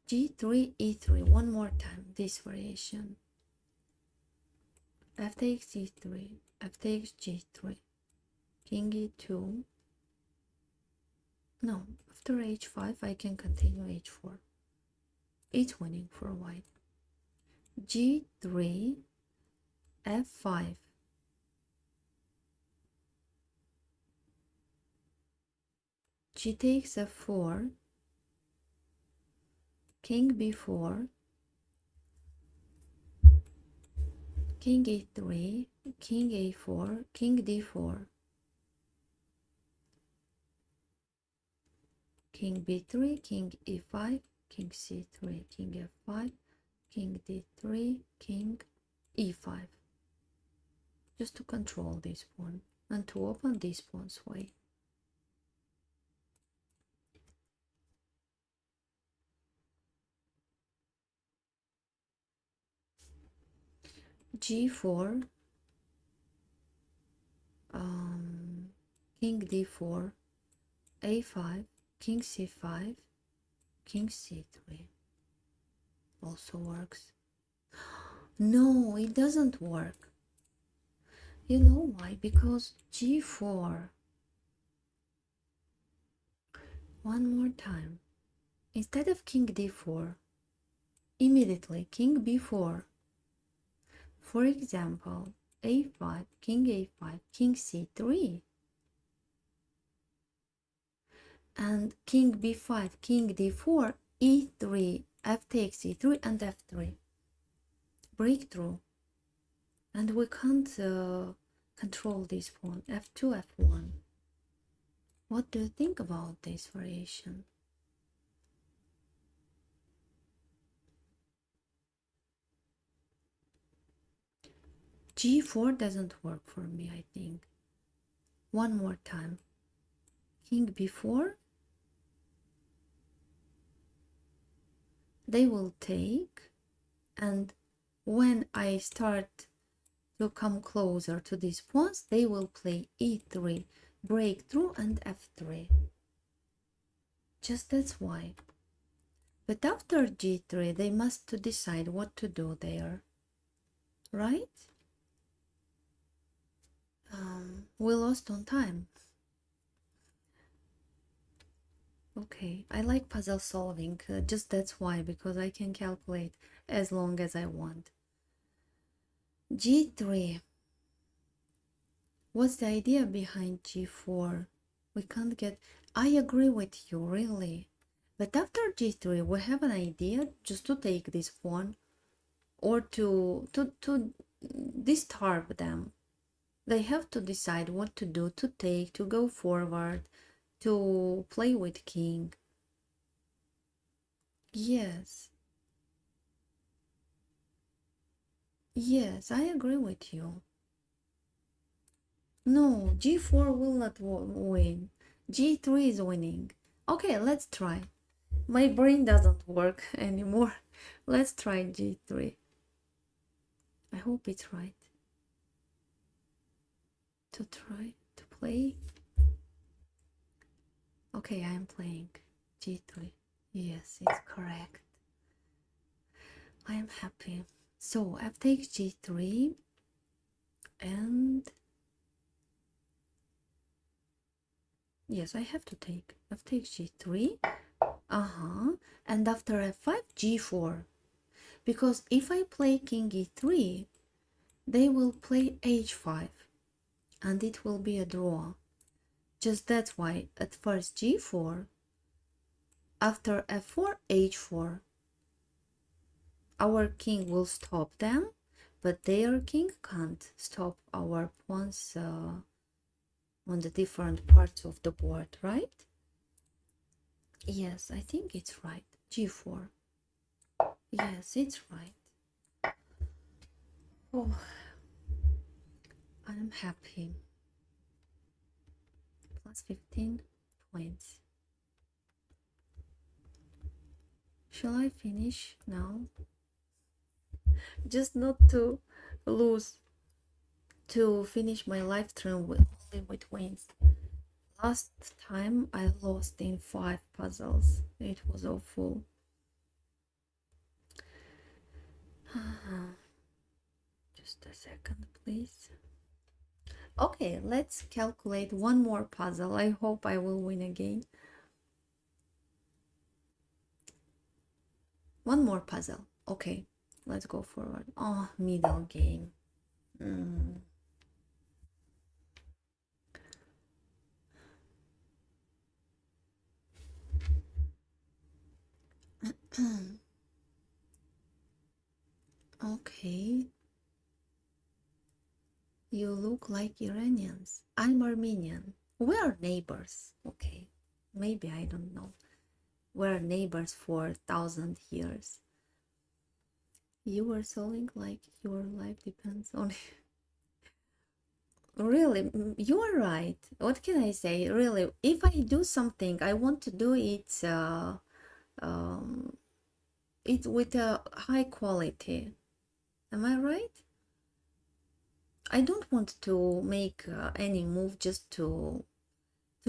G3, E3, one more time, this variation. F takes E3, F takes G3, King E2. No, after H5 I can continue H4. It's winning for white. G3, F5. G takes F4, King B4, King E3, King A4, King D4, King B3, King E5, King C3, King F5, King D3, King E5. Just to control this pawn and to open this pawn's way. G4, King D4, A5, King C5, King C3 also works. No, it doesn't work. You know why? Because G4. One more time. Instead of King D4, immediately King B4. For example, A5, King A5, King C3. And King B5, King D4, E3, F takes E3 and F3. Breakthrough. And we can't control this pawn. F2, F1. What do you think about this variation? g4 doesn't work for me, I think. One more time. King b4. They will take, and when I start to come closer to these pawns, they will play e3, breakthrough, and f3. Just that's why. But after g3, they must decide what to do there, right? We lost on time. Okay, I like puzzle solving, just that's why, because I can calculate as long as I want. g3. What's the idea behind g4? We can't get... I agree with you, really. But after g3, we have an idea just to take this pawn or to disturb them. They have to decide what to do, to take, to go forward, to play with king. Yes. Yes, I agree with you. No, g4 will not win. g3 is winning. Okay, let's try. My brain doesn't work anymore. Let's try g3. I hope it's right. To try to play. Okay, I'm playing g3. Yes, it's correct. I am happy. So f takes g3 and yes, I have to take f takes g3. And after f5, g4. Because if I play king e3, they will play h5 and it will be a draw. Just that's why at first g4, after f4, h4. Our king will stop them, but their king can't stop our pawns on the different parts of the board, right? Yes, I think it's right. g4. Yes, it's right. Oh, I'm happy. Plus 15 points. Shall I finish now? Just not to lose, to finish my live stream only with wins. Last time I lost in 5 puzzles. It was awful. Just a second, please. Okay, let's calculate one more puzzle. I hope I will win again. One more puzzle. Okay, let's go forward. Oh, middle game. Okay. You look like Iranians. I'm Armenian. We are neighbors. Okay. Maybe, I don't know. We're neighbors for 1,000 years. You were solving like your life depends on it. Really, you are right. What can I say? Really, if I do something, I want to do it it with a high quality. Am I right? I don't want to make any move just to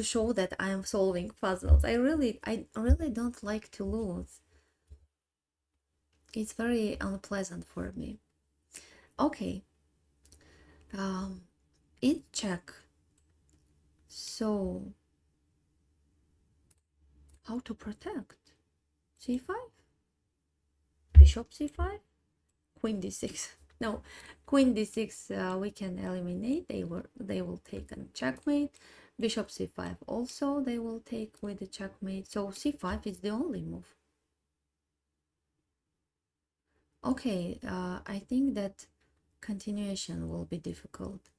show that I am solving puzzles. I really don't like to lose. It's very unpleasant for me. Okay. It check. So how to protect? c5, bishop c5, queen d6. No, queen d6 we can eliminate. They will take a checkmate. Bishop c5 also they will take with the checkmate. So c5 is the only move. Okay, I think that continuation will be difficult.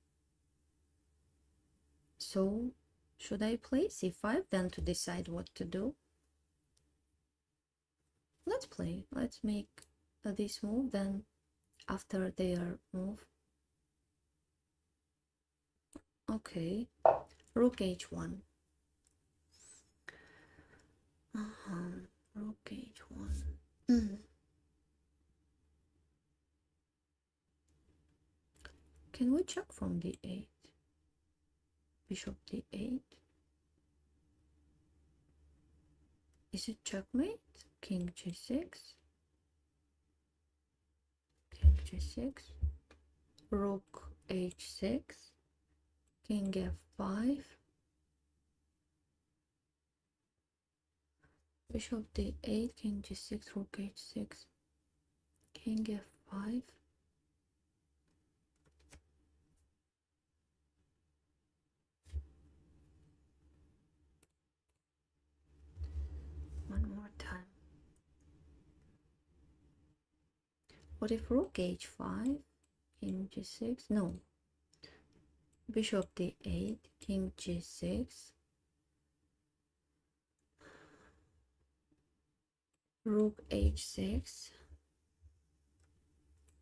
So should I play c5 then to decide what to do? Let's play. Let's make this move, then after their move. Okay, rook h1. Rook h1. Can we check from d8? Bishop d8. Is it checkmate? King g6. King g6. Rook h6. King f5. Bishop d8. King g6. Rook h6. King f5. One more time. What if rook h5? King g6? No. Bishop d8. King g6. Rook h6.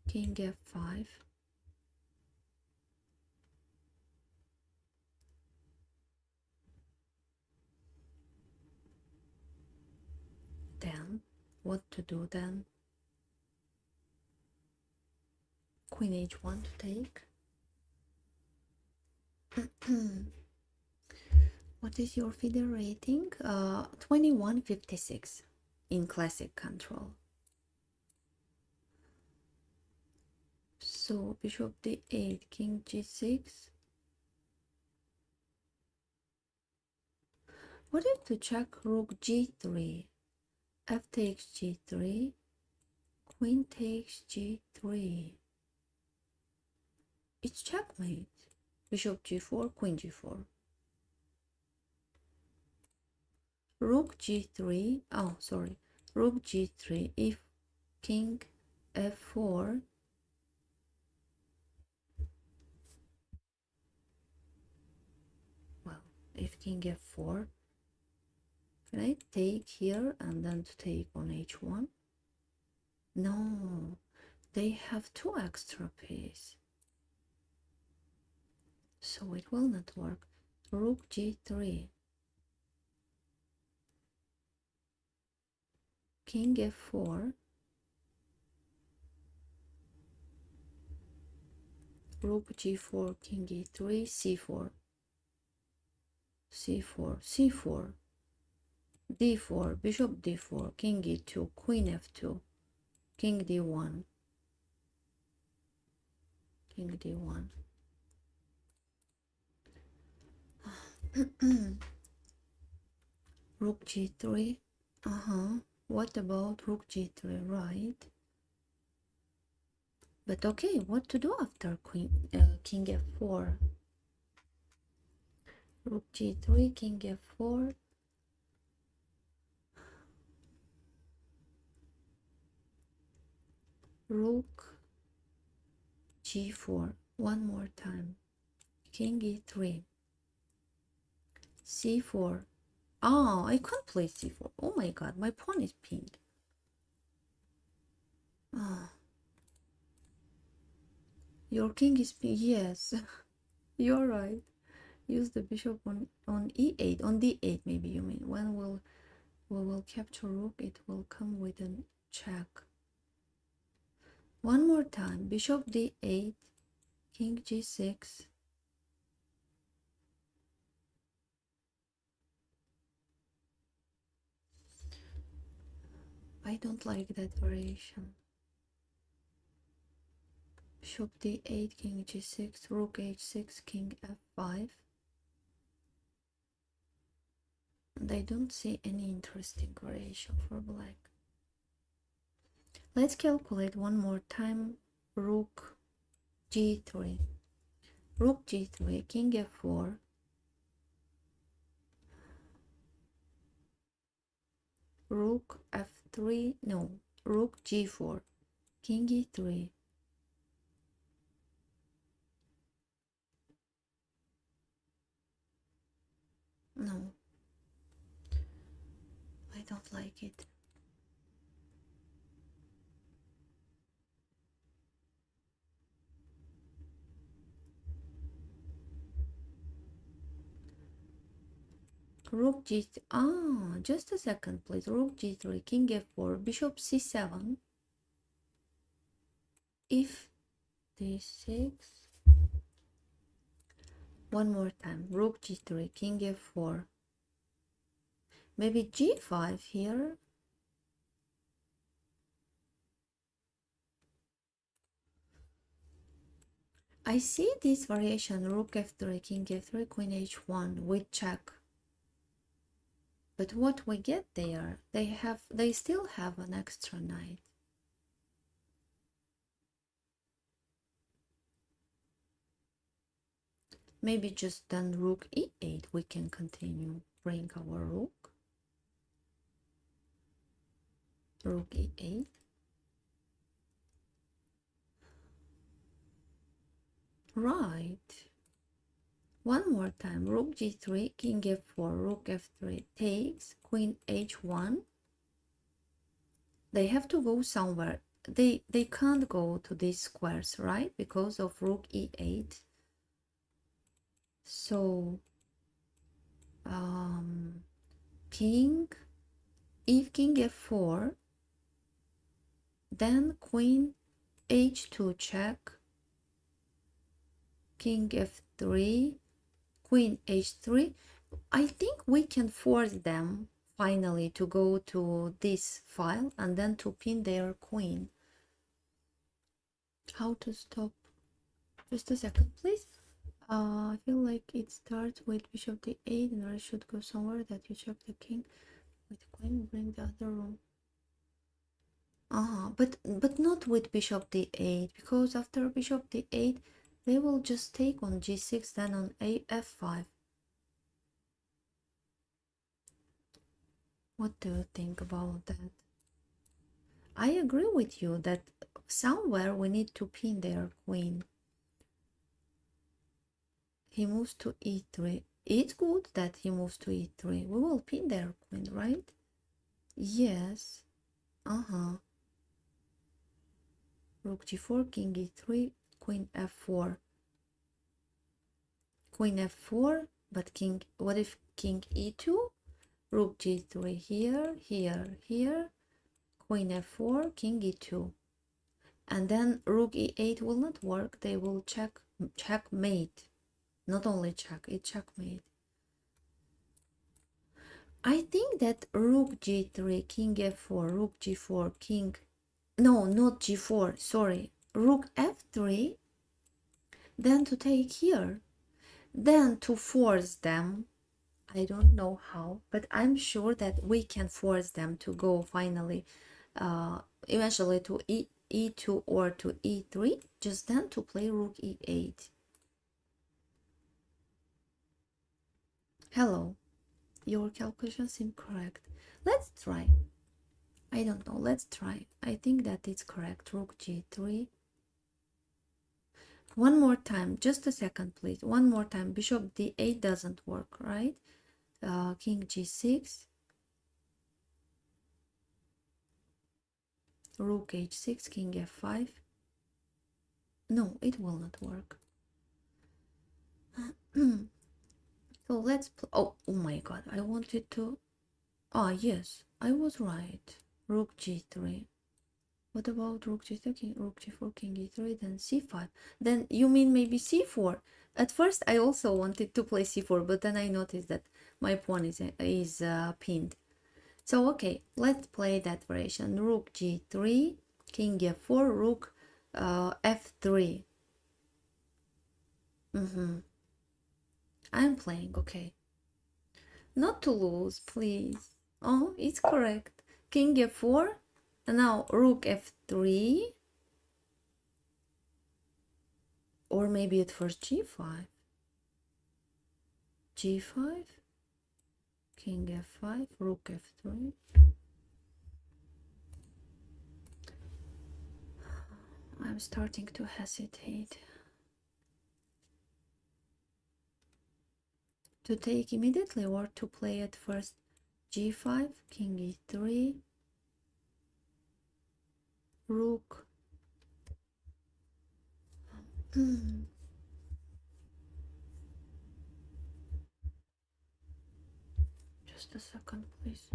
King f5. Then, what to do then? Queen h1 to take. What is your FIDE rating? 2156 in classic control. So bishop d8, king g6. What if to check rook g3? F takes g3, queen takes g3. It's checkmate. Bishop g4, queen g4. Rook g3. Oh, sorry. Rook g3. If king f4. Well, if king f4. Can I take here and then to take on h1? No, they have two extra pieces. So it will not work. Rook g3. King f4. Rook g4, king e3, c4. c4, c4. d4, bishop d4, king e2, queen f2, king d1. King d1. Rook g3. What about rook g3, right? But okay, what to do after king f4? Rook g3, king f4. Rook g4. One more time. King e3. c4. Oh, I can't play c4. Oh my god, my pawn is pinned. Ah. Your king is pinned. Yes, you're right. Use the bishop on e8. On d8 maybe you mean. When we will capture rook, it will come with a check. One more time. Bishop d8. King g6. I don't like that variation. Bishop d8, king g6, rook h6, king f5. And I don't see any interesting variation for black. Let's calculate one more time. Rook g3. Rook g3, king f4. Rook f3, no. Rook g4, king e3. No, I don't like it. Rook g, just a second, please. Rook g3, king f4, bishop c7, if d6. One more time. Rook g3, king f4, maybe g5 here. I see this variation, rook f3, king f3, queen h1 with check. But what we get there, they still have an extra knight. Maybe just then rook e8 we can continue. Bring our rook. Rook e8. Right. One more time. Rook g3, king f4, rook f3 takes, queen h1. They have to go somewhere. They can't go to these squares, right? Because of rook e8. So king, if king f4, then queen h2 check, king f3, queen h3. I think we can force them finally to go to this file and then to pin their queen. How to stop? Just a second, please. I feel like it starts with bishop d8 and I should go somewhere that you check the king with the queen, bring the other room. But not with bishop d8, because after bishop d8 they will just take on g6, then on f5. What do you think about that? I agree with you that somewhere we need to pin their queen. He moves to e3. It's good that he moves to e3. We will pin their queen, right? Yes. Rook g4, king e3, queen f4. Queen f4, but king, what if king e2? Rook g3 here, here, queen f4, king e2. And then rook e8 will not work. They will checkmate. Not only check, it's checkmate. I think that rook g3, king f4, rook g4, king... No, not g4, sorry. Rook f3, then to take here. Then to force them. I don't know how, but I'm sure that we can force them to go finally, eventually to e2 or to e3, just then to play rook e8. Hello, your calculation seem correct. Let's try. I don't know, let's try. I think that it's correct. Rook g3. One more time, just a second, please. One more time. Bishop d8 doesn't work, right? King g6. Rook h6, king f5. No, it will not work. So let's oh my god, I wanted to... yes, I was right. Rook g3. What about rook g3, king, rook g4, king e3, then c5? Then you mean maybe c4? At first I also wanted to play c4, but then I noticed that my pawn is pinned. So okay, let's play that variation. Rook g3, king f4, rook f3. I'm playing, okay. Not to lose, please. Oh, it's correct. King f4, and now rook f3. Or maybe at first g5. g5, king f5, rook f3. I'm starting to hesitate. To take immediately or to play at first g5, king e3, rook. Just a second, please.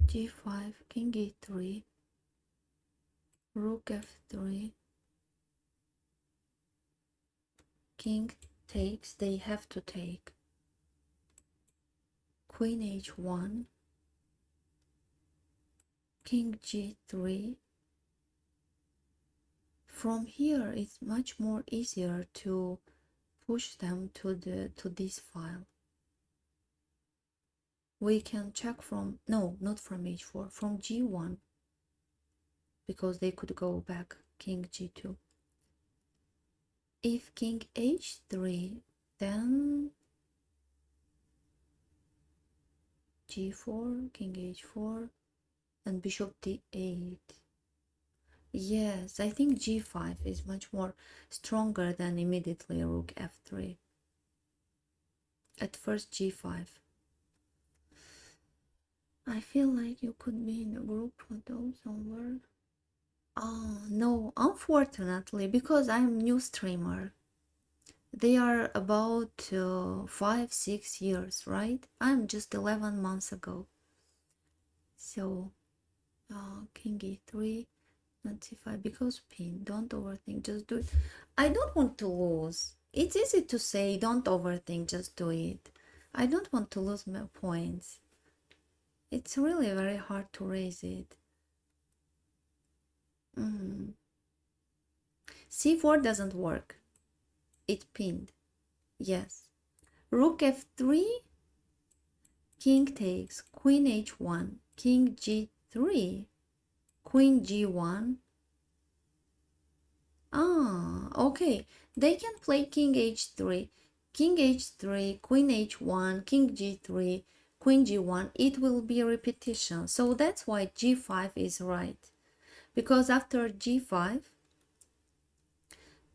g5, king e3, rook f3, king takes, they have to take, queen h1, king g3. From here it's much more easier to push them to this file. We can check from, no, not from h4, from g1, because they could go back, king g2. If king h3, then g4, king h4, and bishop d8. Yes, I think g5 is much more stronger than immediately rook f3. At first g5. I feel like you could be in a group photo somewhere. Oh, no, unfortunately, because I'm new streamer. They are about 5-6 years, right? I'm just 11 months ago. So, king e3, not c5, because pin, don't overthink, just do it. I don't want to lose. It's easy to say, don't overthink, just do it. I don't want to lose my points. It's really very hard to raise it. c4 doesn't work. It pinned. Yes. Rook f3, king takes, queen h1, king g3, queen g1. Ah, okay. They can play king h3, queen h1, king g3, queen g1. It will be a repetition. So that's why g5 is right. Because after g5,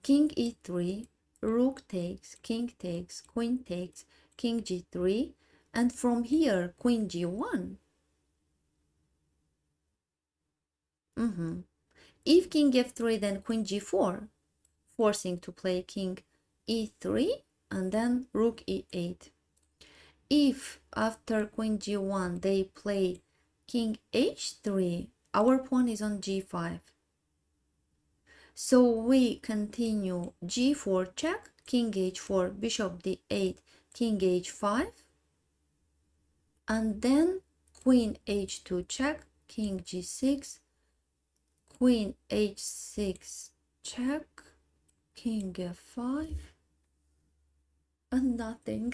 king e3, rook takes, king takes, queen takes, king g3, and from here queen g1. If king f3, then queen g4, forcing to play king e3 and then rook e8. If after queen g1 they play king h3, our pawn is on g5. So we continue g4 check, king h4, bishop d8, king h5, and then queen h2 check, king g6, queen h6 check, king f5, and nothing.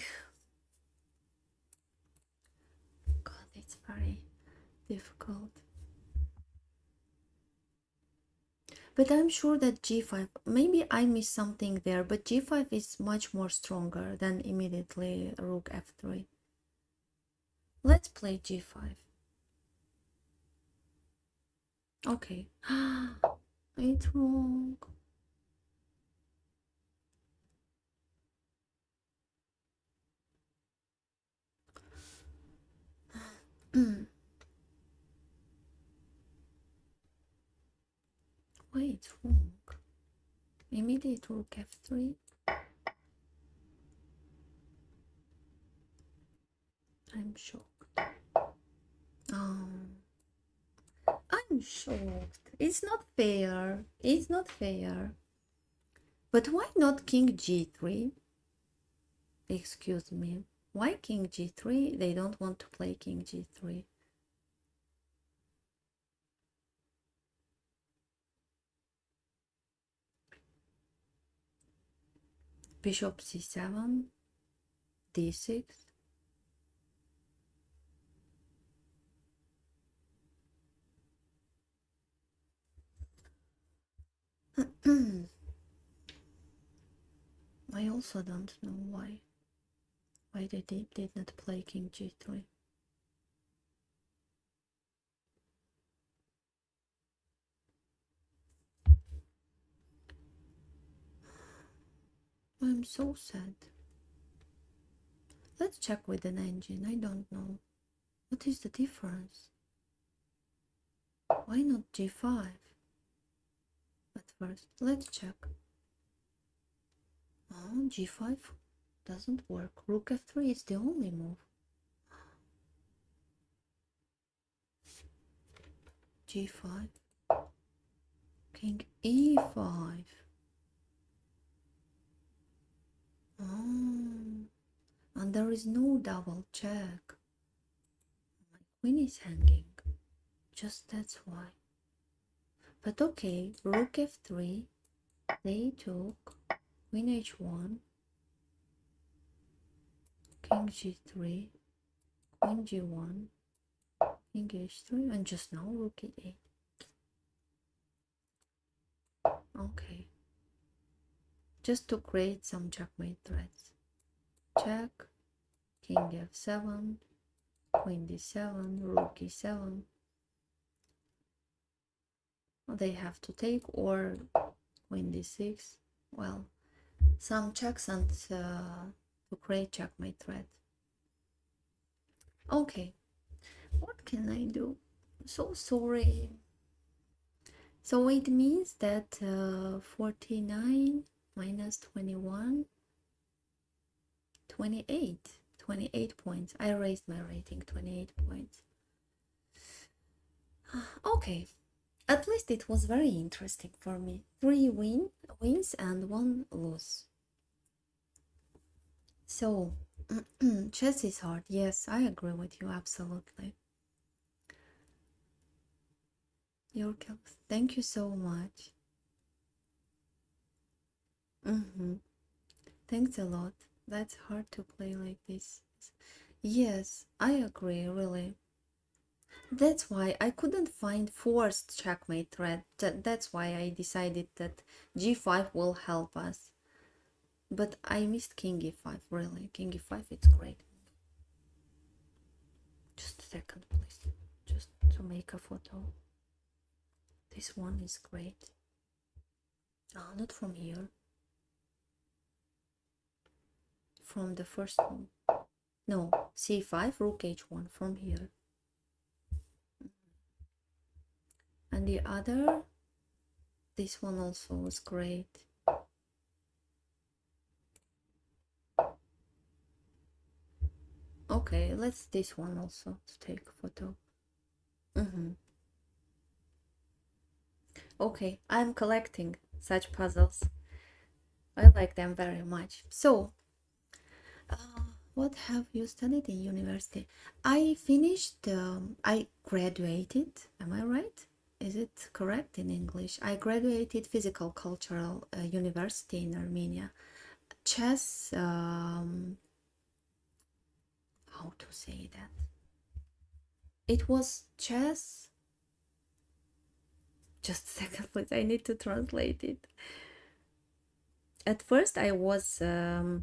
God, it's very difficult. But I'm sure that g5, maybe I missed something there, but g5 is much more stronger than immediately rook f3. Let's play g5. Okay. It's wrong. Why it's wrong? Immediate rook f3. I'm shocked. I'm shocked. It's not fair. It's not fair. But why not king g3? Excuse me. Why king g3? They don't want to play king g3. Bishop c7, d6. I also don't know why they did not play king g3. I'm so sad. Let's check with an engine. I don't know. What is the difference? Why not g5? At first, let's check. Oh, g5 doesn't work. Rook f3 is the only move. G5, King E5. Oh, and there is no double check. My queen is hanging. Just that's why. But okay, rook f3. They took queen h1, king g3, queen g1, king h3, and just now rook e8. Okay, just to create some checkmate threats. Check, king f7, queen d7, rook e7. They have to take, or queen d6. Well, some checks and to create checkmate threat. Okay, what can I do? So sorry. So it means that 49 minus 21, 28 points. I raised my rating 28 points. Okay, at least it was very interesting for me. 3 wins and 1 loss. So chess is hard. Yes, I agree with you absolutely. Your kills. Thank you so much. Thanks a lot. That's hard to play like this. Yes, I agree, really. That's why I couldn't find forced checkmate threat. That's why I decided that g5 will help us. But I missed king e5, really. King e5, it's great. Just a second, please. Just to make a photo. This one is great. Oh, not from here. From the first one. No, c5, rook h1 from here. And the other, this one also was great. Okay, let's this one also to take a photo. Okay, I'm collecting such puzzles. I like them very much. So, what have you studied in university? I finished, I graduated, am I right? Is it correct in English? I graduated Physical Cultural University in Armenia. Chess, how to say that? It was chess. Just a second, please. I need to translate it. At first, I was a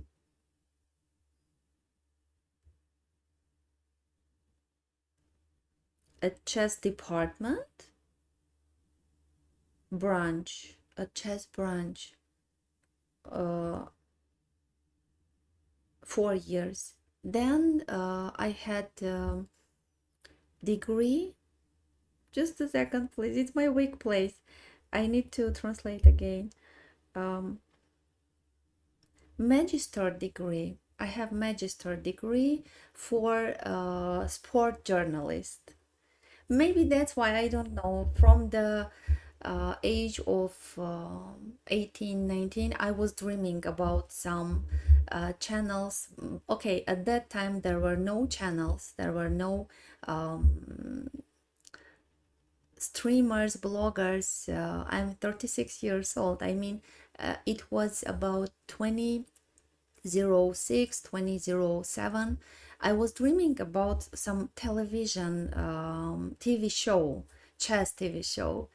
chess department branch, a chess branch, 4 years. Then I had degree. Just a second, please. It's my weak place. I need to translate again. Magister degree. I have magister degree for sport journalist. Maybe that's why, I don't know, from the age of 18, 19, I was dreaming about some channels. Okay, at that time there were no channels, there were no streamers, bloggers. I'm 36 years old. I mean, it was about 2006, 2007. I was dreaming about some television TV show, chess TV show.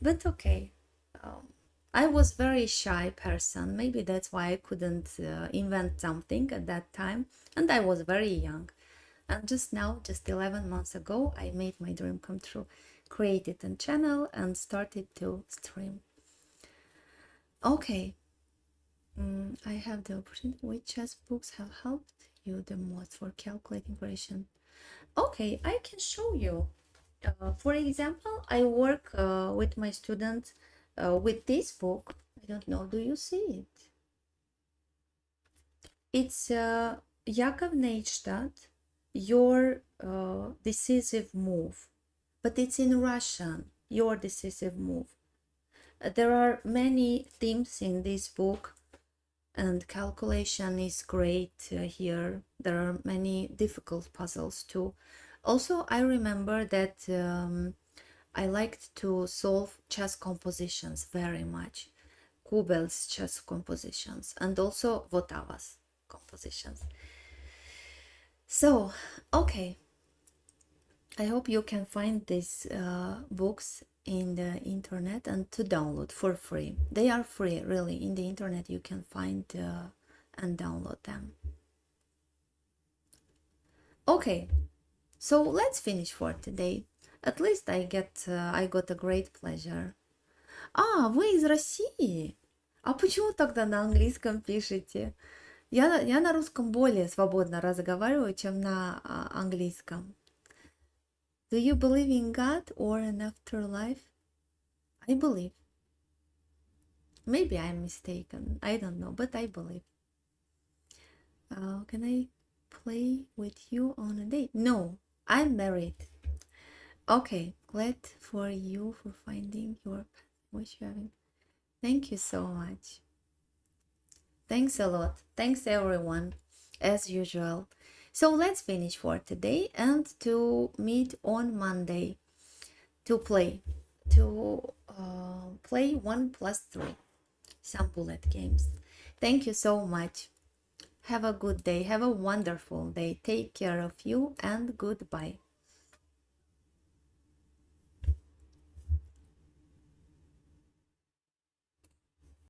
But okay, I was very shy person. Maybe that's why I couldn't invent something at that time. And I was very young. And just now, just 11 months ago, I made my dream come true. Created a channel and started to stream. Okay, I have the opportunity. Which chess books have helped you the most for calculating variation? Okay, I can show you. For example, I work with my students with this book. I don't know, do you see it? It's Yakov Neistat, Your Decisive Move. but it's in Russian, Your Decisive Move. There are many themes in this book, and calculation is great here. There are many difficult puzzles too. Also, I remember that I liked to solve chess compositions very much. Kubel's chess compositions and also Votava's compositions. So, okay, I hope you can find these books in the internet and to download for free. They are free, really. In the internet, you can find and download them. Okay, so let's finish for today. At least I got a great pleasure. А, вы из России? А почему тогда на английском пишете? Я на русском более свободно разговариваю, чем на английском. Do you believe in God or an afterlife? I believe. Maybe I'm mistaken. I don't know, but I believe. Can I play with you on a date? No, I'm married. Okay, glad for you for finding your path. Wish you having. Thank you so much. Thanks a lot. Thanks everyone, as usual. So let's finish for today and to meet on Monday to play. To play 1+3. Some bullet games. Thank you so much. Have a good day. Have a wonderful day. Take care of you and goodbye.